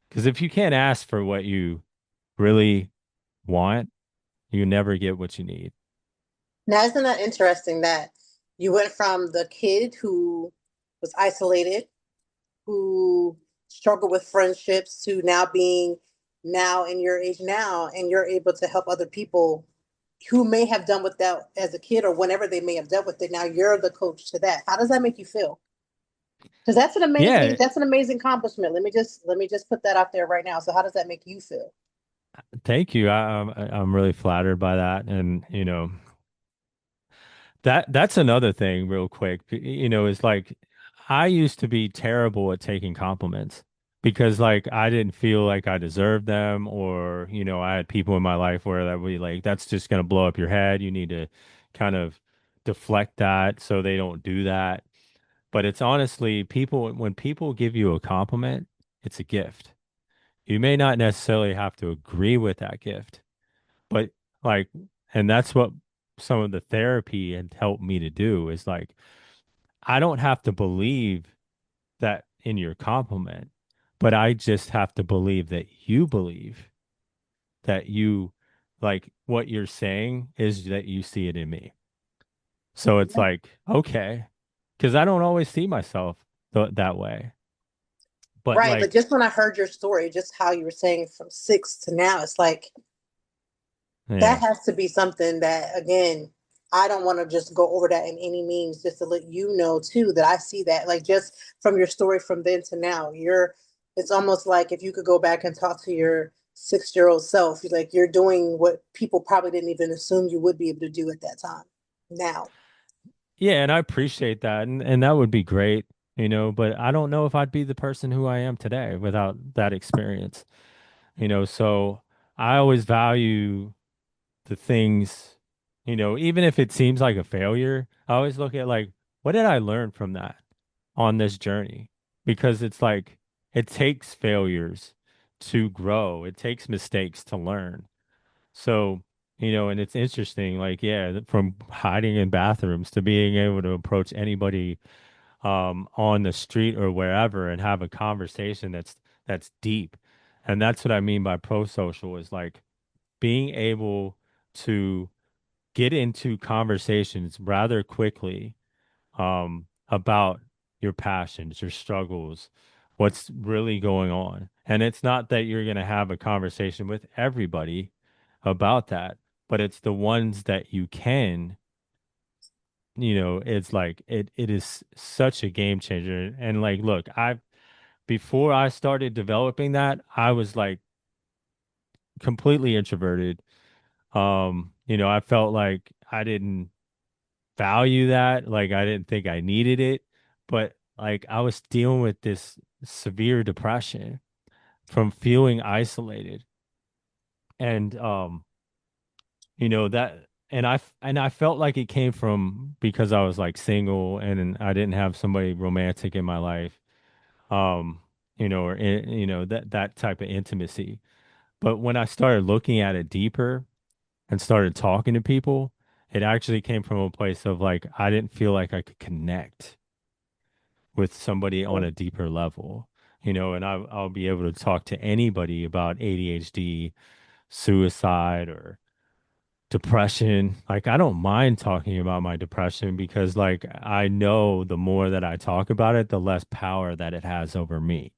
Speaker 3: Because if you can't ask for what you really want, you never get what you need.
Speaker 2: Now, isn't that interesting that you went from the kid who was isolated, who struggled with friendships, to now being now in your age now, and you're able to help other people who may have done with that as a kid or whenever they may have dealt with it. Now you're the coach to that. How does that make you feel? Because
Speaker 3: Yeah,
Speaker 2: that's an amazing accomplishment. Let me just put that out there right now. So how does that make you feel?
Speaker 3: thank you. I'm really flattered by that, and that's another thing, real quick. Is like I used to be terrible at taking compliments because like I didn't feel like I deserved them, or I had people in my life where that would be like, that's just gonna blow up your head. You need to kind of deflect that so they don't do that. But it's honestly people when people give you a compliment, it's a gift. You may not necessarily have to agree with that gift, but like, and that's what some of the therapy had helped me to do is like, I don't have to believe that in your compliment, but I just have to believe that you believe that you like what you're saying is that you see it in me. So it's like, okay, because I don't always see myself that way. But
Speaker 2: Right. But
Speaker 3: like,
Speaker 2: just when I heard your story, just how you were saying from six to now, it's like that
Speaker 3: yeah.
Speaker 2: has to be something that, again, I don't want to just go over that in any means, just to let you know too that I see that, like, just from your story from then to now, it's almost like if you could go back and talk to your 6 year old self, like you're doing what people probably didn't even assume you would be able to do at that time now.
Speaker 3: Yeah, and I appreciate that, and that would be great, but I don't know if I'd be the person who I am today without that experience, so I always value the things, even if it seems like a failure, I always look at like, what did I learn from that on this journey? Because it's like it takes failures to grow. It takes mistakes to learn. So, and it's interesting, like, yeah, from hiding in bathrooms to being able to approach anybody on the street or wherever and have a conversation that's deep. And that's what I mean by pro-social is like being able to get into conversations rather quickly about your passions, your struggles, what's really going on. And it's not that you're going to have a conversation with everybody about that, but it's the ones that you can it's like it is such a game changer. And like, look, before I started developing that, I was like completely introverted. I felt like I didn't value that, like I didn't think I needed it, but like I was dealing with this severe depression from feeling isolated. And that and I felt like it came from because I was like single and I didn't have somebody romantic in my life. Um, that type of intimacy. But when I started looking at it deeper and started talking to people, it actually came from a place of like I didn't feel like I could connect with somebody on a deeper level. And I'll be able to talk to anybody about ADHD, suicide, or depression. Like, I don't mind talking about my depression because, like, I know the more that I talk about it, the less power that it has over me.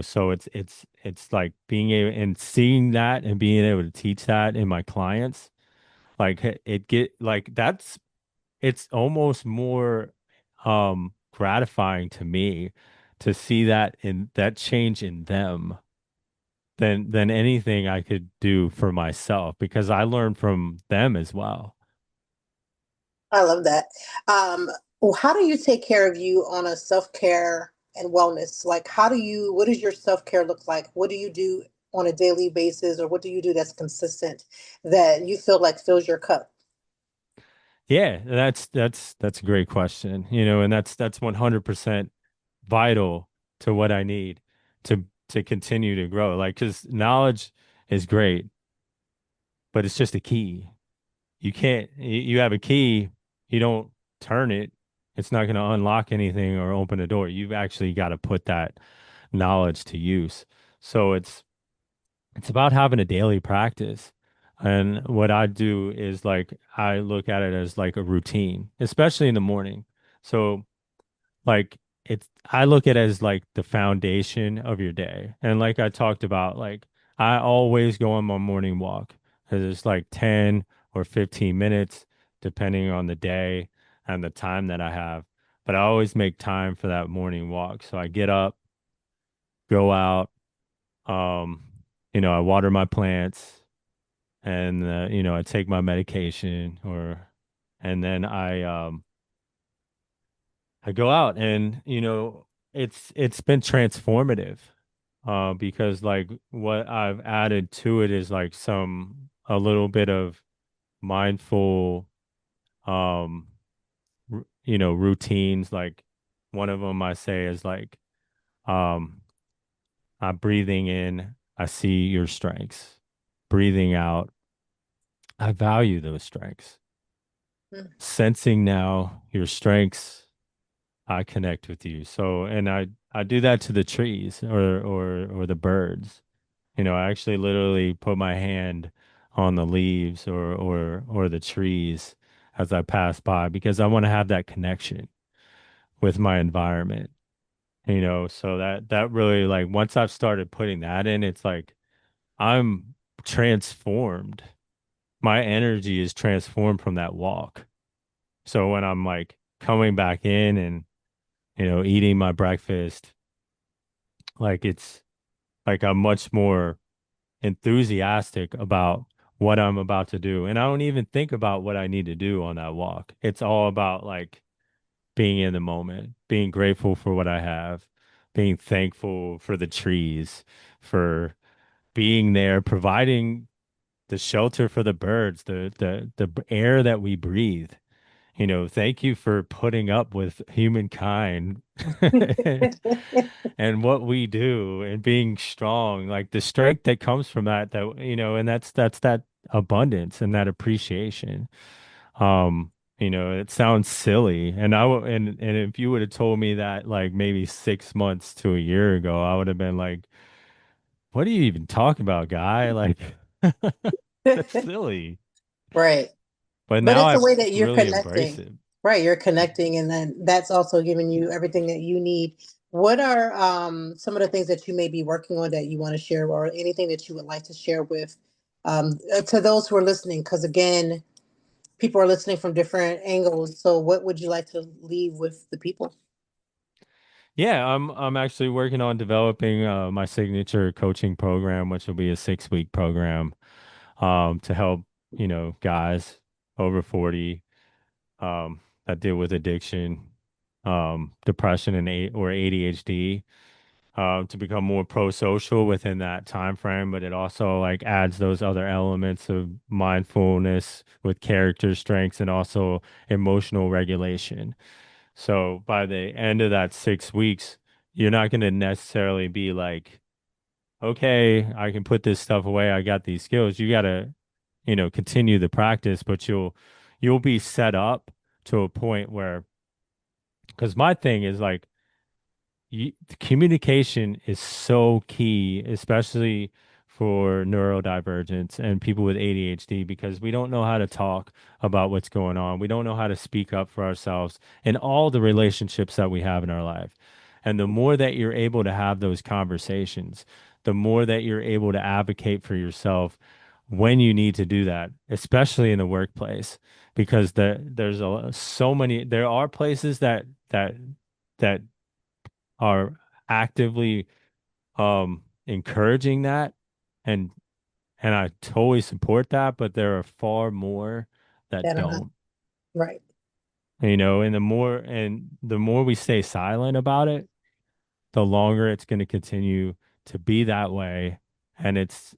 Speaker 3: So it's like being able and seeing that and being able to teach that in my clients. Like, it get like it's almost more gratifying to me to see that in that change in them than anything I could do for myself because I learned from them as well.
Speaker 2: I love that. How do you take care of you on a self-care and wellness? Like, what does your self-care look like? What do you do on a daily basis, or what do you do that's consistent that you feel like fills your cup?
Speaker 3: Yeah, that's a great question. And that's 100% vital to what I need to continue to grow. Like, because knowledge is great, but it's just a key. You can't, you have a key, you don't turn it, it's not going to unlock anything or open a door. You've actually got to put that knowledge to use. So it's about having a daily practice. And what I do is like I look at it as like a routine, especially in the morning. So like I look at it as like the foundation of your day. And like I talked about, like I always go on my morning walk because it's like 10 or 15 minutes, depending on the day and the time that I have. But I always make time for that morning walk. So I get up, go out, um, I water my plants and I take my medication and then I go out and it's been transformative because like what I've added to it is like a little bit of mindful um routines. Like one of them I say is like um I'm breathing in, I see your strengths. Breathing out, I value those strengths.
Speaker 2: Mm.
Speaker 3: Sensing now your strengths, I connect with you. So, and I do that to the trees or the birds. I actually literally put my hand on the leaves or the trees as I pass by because I want to have that connection with my environment. So that really like once I've started putting that in, it's like I'm transformed. My energy is transformed from that walk. So when I'm like coming back in and eating my breakfast, like it's like I'm much more enthusiastic about what I'm about to do. And I don't even think about what I need to do on that walk. It's all about like being in the moment, being grateful for what I have, being thankful for the trees, for being there, providing the shelter for the birds, the air that we breathe. Thank you for putting up with humankind and what we do and being strong, like the strength that comes from and that's that abundance and that appreciation. It sounds silly. And if you would have told me that like maybe 6 months to a year ago, I would have been like, what are you even talking about, guy? Like, that's silly.
Speaker 2: Right.
Speaker 3: But
Speaker 2: But
Speaker 3: now
Speaker 2: it's
Speaker 3: I
Speaker 2: a way that you're
Speaker 3: really embrace
Speaker 2: connecting,
Speaker 3: it.
Speaker 2: right? You're connecting, and then that's also giving you everything that you need. What are some of the things that you may be working on that you want to share, or anything that you would like to share with to those who are listening? Because again, people are listening from different angles. So what would you like to leave with the people?
Speaker 3: Yeah, I'm actually working on developing my signature coaching program, which will be a 6-week program to help, guys over 40 that deal with addiction, depression and or ADHD to become more pro-social within that time frame, but it also like adds those other elements of mindfulness with character strengths and also emotional regulation. So by the end of that 6 weeks, you're not going to necessarily be like, okay, I can put this stuff away. I got these skills. You got to, continue the practice, but you'll be set up to a point where, because my thing is like, communication is so key, especially for neurodivergence and people with ADHD, because we don't know how to talk about what's going on. We don't know how to speak up for ourselves in all the relationships that we have in our life. And the more that you're able to have those conversations, the more that you're able to advocate for yourself when you need to do that, especially in the workplace, because there are places that are actively encouraging that and I totally support that, but there are far more that
Speaker 2: That I'm not
Speaker 3: don't.
Speaker 2: right.
Speaker 3: And the more we stay silent about it, the longer it's going to continue to be that way. And it's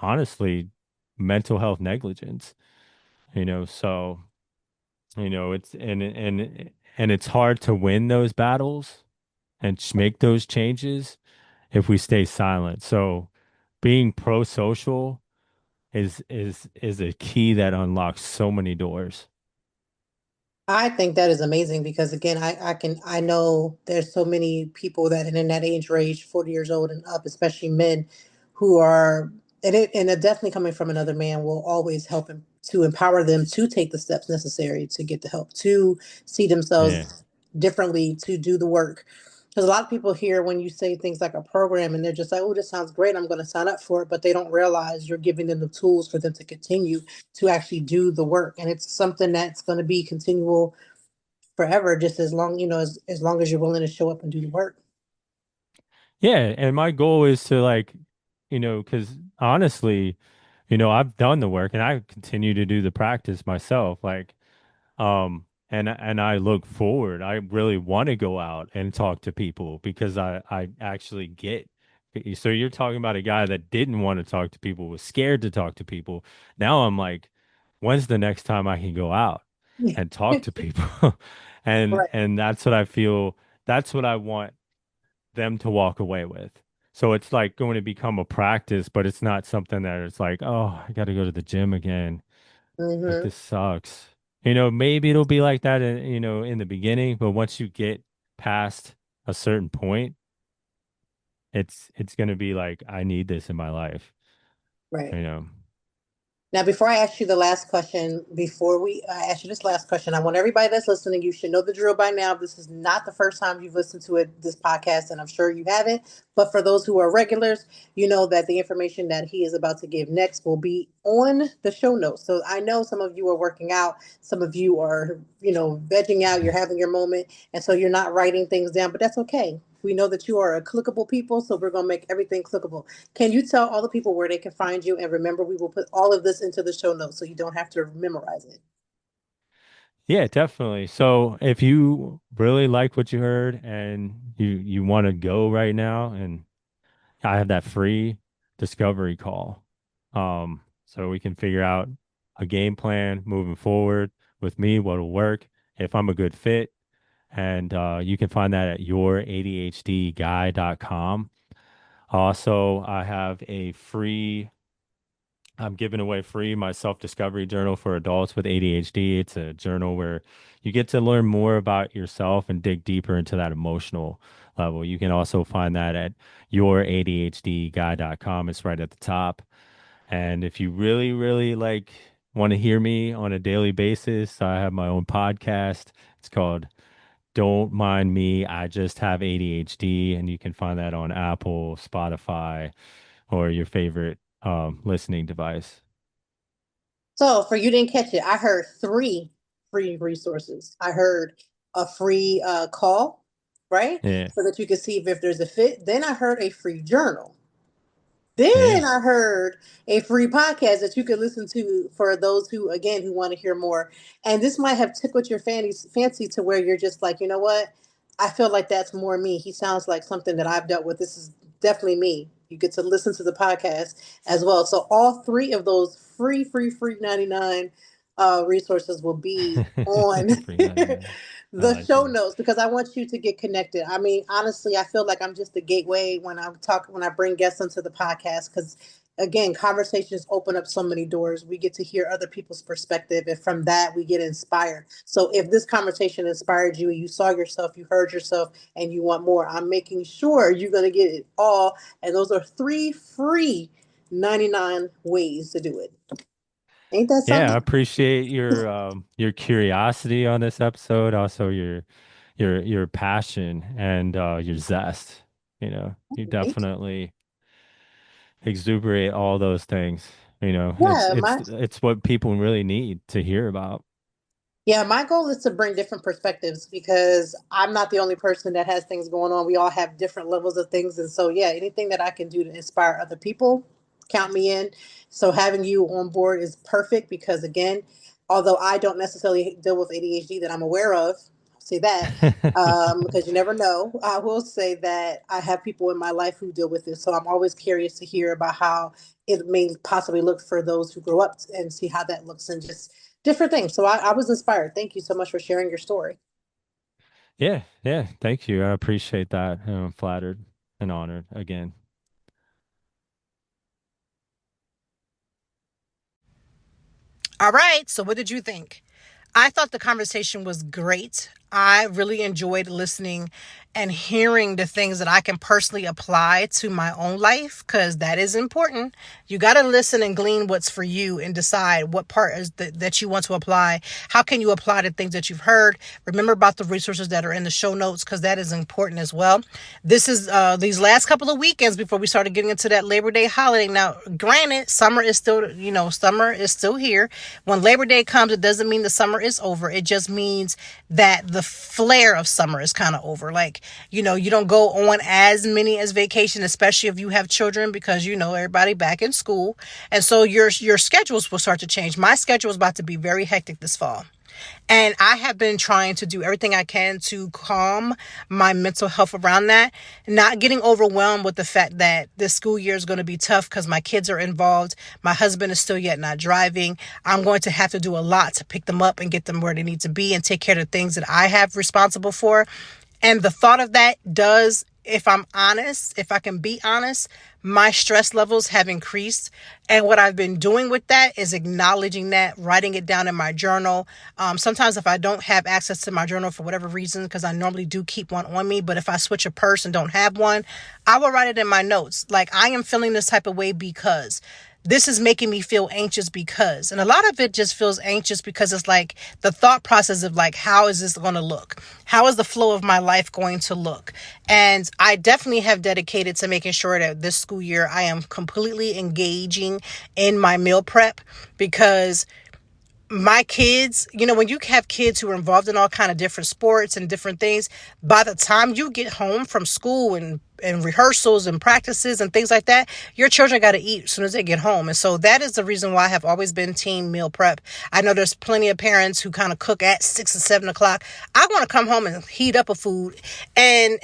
Speaker 3: honestly mental health negligence, so and it's hard to win those battles and make those changes if we stay silent. So being pro-social is a key that unlocks so many doors.
Speaker 2: I think that is amazing because again, I know there's so many people that in that age range, 40 years old and up, especially men, who are and it definitely coming from another man will always help him to empower them to take the steps necessary to get the help, to see
Speaker 3: Yeah.
Speaker 2: themselves differently, to do the work. Because a lot of people hear when you say things like a program and they're just like, oh, this sounds great. I'm going to sign up for it. But they don't realize you're giving them the tools for them to continue to actually do the work. And it's something that's going to be continual forever, just as long, as long as you're willing to show up and do the work.
Speaker 3: Yeah, and my goal is to like, because honestly, I've done the work and I continue to do the practice myself. Like, and I look forward. I really want to go out and talk to people because I actually get. So you're talking about a guy that didn't want to talk to people, was scared to talk to people. Now I'm like, when's the next time I can go out and talk to people? And
Speaker 2: Right.
Speaker 3: that's what I feel. That's what I want them to walk away with. So it's like going to become a practice, but it's not something that it's like, oh, I got to go to the gym again. Like
Speaker 2: Hmm.
Speaker 3: this sucks. Maybe it'll be like that in the beginning, but once you get past a certain point, it's gonna be like, I need this in my life,
Speaker 2: Right.
Speaker 3: you know.
Speaker 2: Now, before I ask you the last question, before we ask you this last question, I want everybody that's listening, you should know the drill by now. This is not the first time you've listened to this podcast, and I'm sure you haven't. But for those who are regulars, you know that the information that he is about to give next will be on the show notes. So I know some of you are working out, some of you are, vegging out, you're having your moment, and so you're not writing things down, but that's okay. We know that you are a clickable people, so we're going to make everything clickable. Can you tell all the people where they can find you? And remember, we will put all of this into the show notes so you don't have to memorize it.
Speaker 3: Yeah, definitely. So if you really like what you heard and you want to go right now, and I have that free discovery call. So we can figure out a game plan moving forward with me, what'll work, if I'm a good fit. And you can find that at youradhdguy.com. Also, I'm giving away free my self-discovery journal for adults with ADHD. It's a journal where you get to learn more about yourself and dig deeper into that emotional level. You can also find that at youradhdguy.com. It's right at the top. And if you really, really like want to hear me on a daily basis, I have my own podcast. It's called Don't Mind Me, I Just Have ADHD. And you can find that on Apple, Spotify, or your favorite listening device.
Speaker 2: So for you didn't catch it, I heard 3 free resources. I heard a free call, right?
Speaker 3: Yeah.
Speaker 2: So that you can see if there's a fit. Then I heard a free journal. Then
Speaker 3: Yeah.
Speaker 2: I heard a free podcast that you could listen to for those who, again, who want to hear more. And this might have tickled your fancy to where you're just like, you know what? I feel like that's more me. He sounds like something that I've dealt with. This is definitely me. You get to listen to the podcast as well. So all 3 of those free 99 resources will be on
Speaker 3: Free 99. I
Speaker 2: the
Speaker 3: like
Speaker 2: show
Speaker 3: that.
Speaker 2: notes because I want you to get connected. I mean, honestly, I feel like I'm just the gateway when I bring guests into the podcast because again, conversations open up so many doors. We get to hear other people's perspective, and from that, we get inspired. So, if this conversation inspired you, you saw yourself, you heard yourself, and you want more, I'm making sure you're going to get it all. And those are 3 free 99 ways to do it. Ain't that
Speaker 3: Yeah, I
Speaker 2: something?
Speaker 3: appreciate your curiosity on this episode, also your passion and your zest. You
Speaker 2: Thank you.
Speaker 3: definitely exuberate all those things. It's
Speaker 2: Yeah,
Speaker 3: it's it's what people really need to hear about.
Speaker 2: my goal is to bring different perspectives because I'm not the only person that has things going on. We all have different levels of things. And so, yeah, anything that I can do to inspire other people, count me in. So, having you on board is perfect because, again, although I don't necessarily deal with ADHD that I'm aware of, I'll say that because you never know. I will say that I have people in my life who deal with this. So, I'm always curious to hear about how it may possibly look for those who grow up and see how that looks and just different things. So I was inspired. Thank you so much for sharing your story.
Speaker 3: Yeah, yeah, thank you. I appreciate that. I'm flattered and honored again.
Speaker 2: All right. So, what did you think? I thought the conversation was great. I really enjoyed listening and hearing the things that I can personally apply to my own life because that is important. You got to listen and glean what's for you and decide what part is that you want to apply. How can you apply the things that you've heard? Remember about the resources that are in the show notes because that is important as well. This is these last couple of weekends before we started getting into that Labor Day holiday. Now, granted, summer is still here. When Labor Day comes, it doesn't mean the summer is over. It just means that the flare of summer is kind of over. Like, you don't go on as many as vacation, especially if you have children, because everybody back in school. And so your schedules will start to change. My schedule is about to be very hectic this fall. And I have been trying to do everything I can to calm my mental health around that, not getting overwhelmed with the fact that this school year is going to be tough because my kids are involved. My husband is still yet not driving. I'm going to have to do a lot to pick them up and get them where they need to be and take care of the things that I have responsible for. And the thought of that does, if I'm honest, if I can be honest, my stress levels have increased. And what I've been doing with that is acknowledging that, writing it down in my journal. Sometimes if I don't have access to my journal for whatever reason, because I normally do keep one on me, but if I switch a purse and don't have one, I will write it in my notes. Like, I am feeling this type of way because this is making me feel anxious because, and a lot of it just feels anxious because it's like the thought process of like, how is this going to look? How is the flow of my life going to look? And I definitely have dedicated to making sure that this school year I am completely engaging in my meal prep because my kids, when you have kids who are involved in all kind of different sports and different things, by the time you get home from school and rehearsals and practices and things like that, your children got to eat as soon as they get home. And so that is the reason why I have always been team meal prep. I know there's plenty of parents who kind of cook at 6 or 7 o'clock. I want to come home and heat up a food and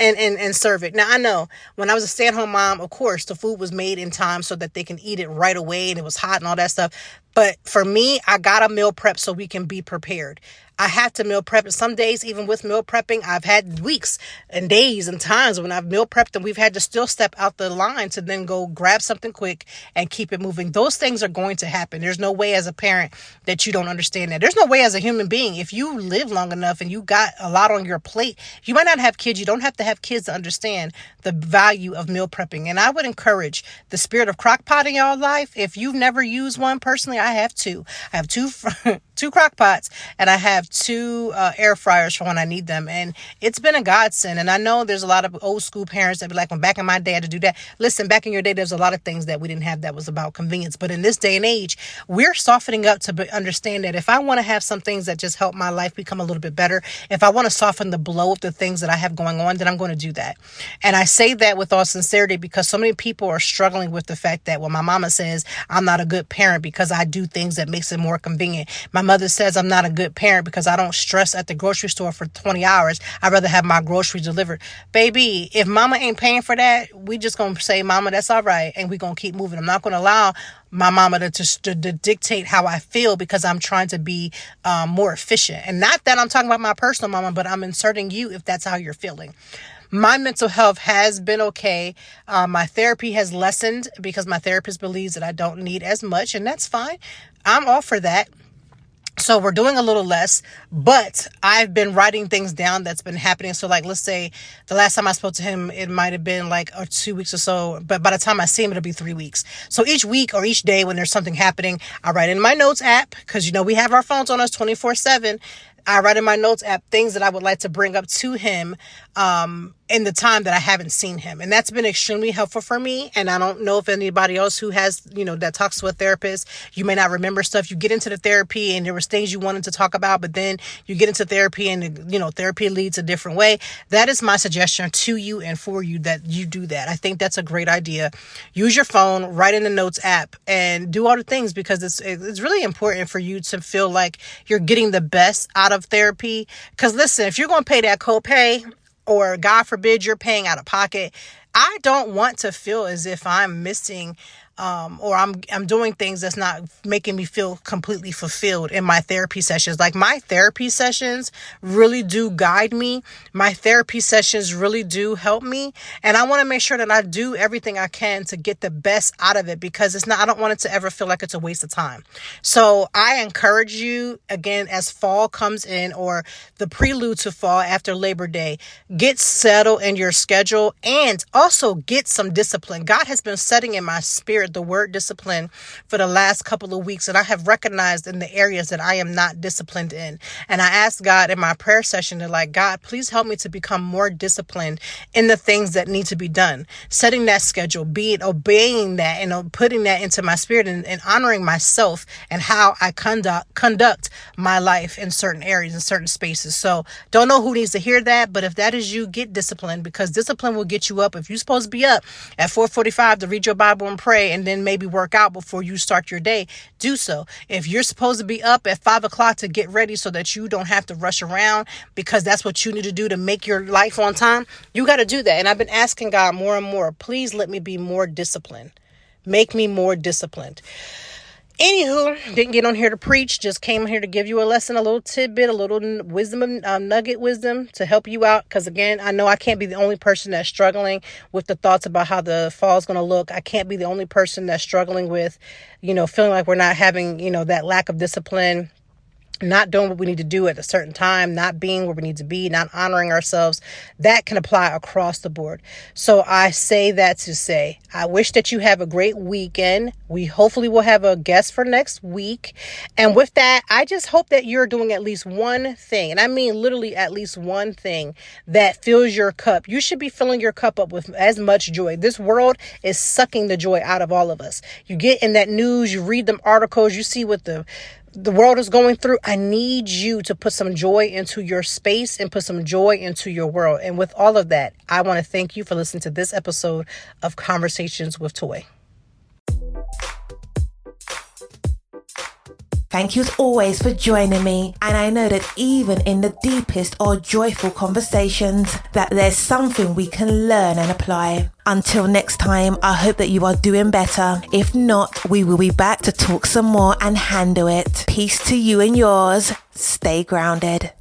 Speaker 2: serve it. Now, I know when I was a stay-at-home mom, of course, the food was made in time so that they can eat it right away and it was hot and all that stuff. But for me, I got to meal prep so we can be prepared. I have to meal prep. Some days, even with meal prepping, I've had weeks and days and times when I've meal prepped and we've had to still step out the line to then go grab something quick and keep it moving. Those things are going to happen. There's no way as a parent that you don't understand that. There's no way as a human being, if you live long enough and you got a lot on your plate, you might not have kids. You don't have to have kids to understand the value of meal prepping. And I would encourage the spirit of crock pot in your life. If you've never used one personally, I have two. I have two crock pots and I have have 2 air fryers for when I need them. And it's been a godsend. And I know there's a lot of old school parents that be like, well, back in my day, I had to do that. Listen, back in your day, there's a lot of things that we didn't have that was about convenience. But in this day and age, we're softening up to understand that if I want to have some things that just help my life become a little bit better, if I want to soften the blow of the things that I have going on, then I'm going to do that. And I say that with all sincerity because so many people are struggling with the fact that, well, my mama says I'm not a good parent because I do things that makes it more convenient. My mother says I'm not a good parent because I don't stress at the grocery store for 20 hours. I'd rather have my groceries delivered. Baby, if mama ain't paying for that, we just going to say, mama, that's all right. And we going to keep moving. I'm not going to allow my mama to dictate how I feel because I'm trying to be more efficient. And not that I'm talking about my personal mama, but I'm inserting you if that's how you're feeling. My mental health has been okay. My therapy has lessened because my therapist believes that I don't need as much, and that's fine. I'm all for that. So we're doing a little less, but I've been writing things down that's been happening. So like, let's say the last time I spoke to him, it might have been like 2 weeks or so, but by the time I see him, it'll be 3 weeks. So each week or each day when there's something happening, I write in my notes app because, we have our phones on us 24/7. I write in my notes app things that I would like to bring up to him in the time that I haven't seen him. And that's been extremely helpful for me. And I don't know if anybody else who has, that talks to a therapist, you may not remember stuff. You get into the therapy and there was things you wanted to talk about, but then you get into therapy and, therapy leads a different way. That is my suggestion to you and for you that you do that. I think that's a great idea. Use your phone, write in the notes app and do all the things because it's really important for you to feel like you're getting the best out of therapy. Because listen, if you're going to pay that copay, or God forbid you're paying out of pocket, I don't want to feel as if I'm missing or I'm doing things that's not making me feel completely fulfilled in my therapy sessions. Like my therapy sessions really do guide me. My therapy sessions really do help me. And I want to make sure that I do everything I can to get the best out of it because I don't want it to ever feel like it's a waste of time. So I encourage you again, as fall comes in or the prelude to fall after Labor Day, get settled in your schedule and also get some discipline. God has been setting in my spirit the word discipline for the last couple of weeks. And I have recognized in the areas that I am not disciplined in. And I asked God in my prayer session to God, please help me to become more disciplined in the things that need to be done. Setting that schedule, be it obeying that and putting that into my spirit and honoring myself and how I conduct my life in certain areas, in certain spaces. So don't know who needs to hear that, but if that is you, get disciplined because discipline will get you up. If you're supposed to be up at 4:45 to read your Bible and pray and then maybe work out before you start your day, do so. If you're supposed to be up at 5 o'clock to get ready so that you don't have to rush around because that's what you need to do to make your life on time, you got to do that. And I've been asking God more and more, please let me be more disciplined. Make me more disciplined. Anywho, didn't get on here to preach, just came here to give you a lesson, a little tidbit, a little wisdom, nugget wisdom to help you out. Because again, I know I can't be the only person that's struggling with the thoughts about how the fall is going to look. I can't be the only person that's struggling with, feeling like we're not having, that lack of discipline, not doing what we need to do at a certain time, not being where we need to be, not honoring ourselves. That can apply across the board. So I say that to say, I wish that you have a great weekend. We hopefully will have a guest for next week. And with that, I just hope that you're doing at least one thing. And I mean, literally at least one thing that fills your cup. You should be filling your cup up with as much joy. This world is sucking the joy out of all of us. You get in that news, you read them articles, you see what the world is going through. I need you to put some joy into your space and put some joy into your world. And with all of that, I want to thank you for listening to this episode of Conversations with Toi.
Speaker 1: Thank you as always for joining me. And I know that even in the deepest or joyful conversations, that there's something we can learn and apply. Until next time, I hope that you are doing better. If not, we will be back to talk some more and handle it. Peace to you and yours. Stay grounded.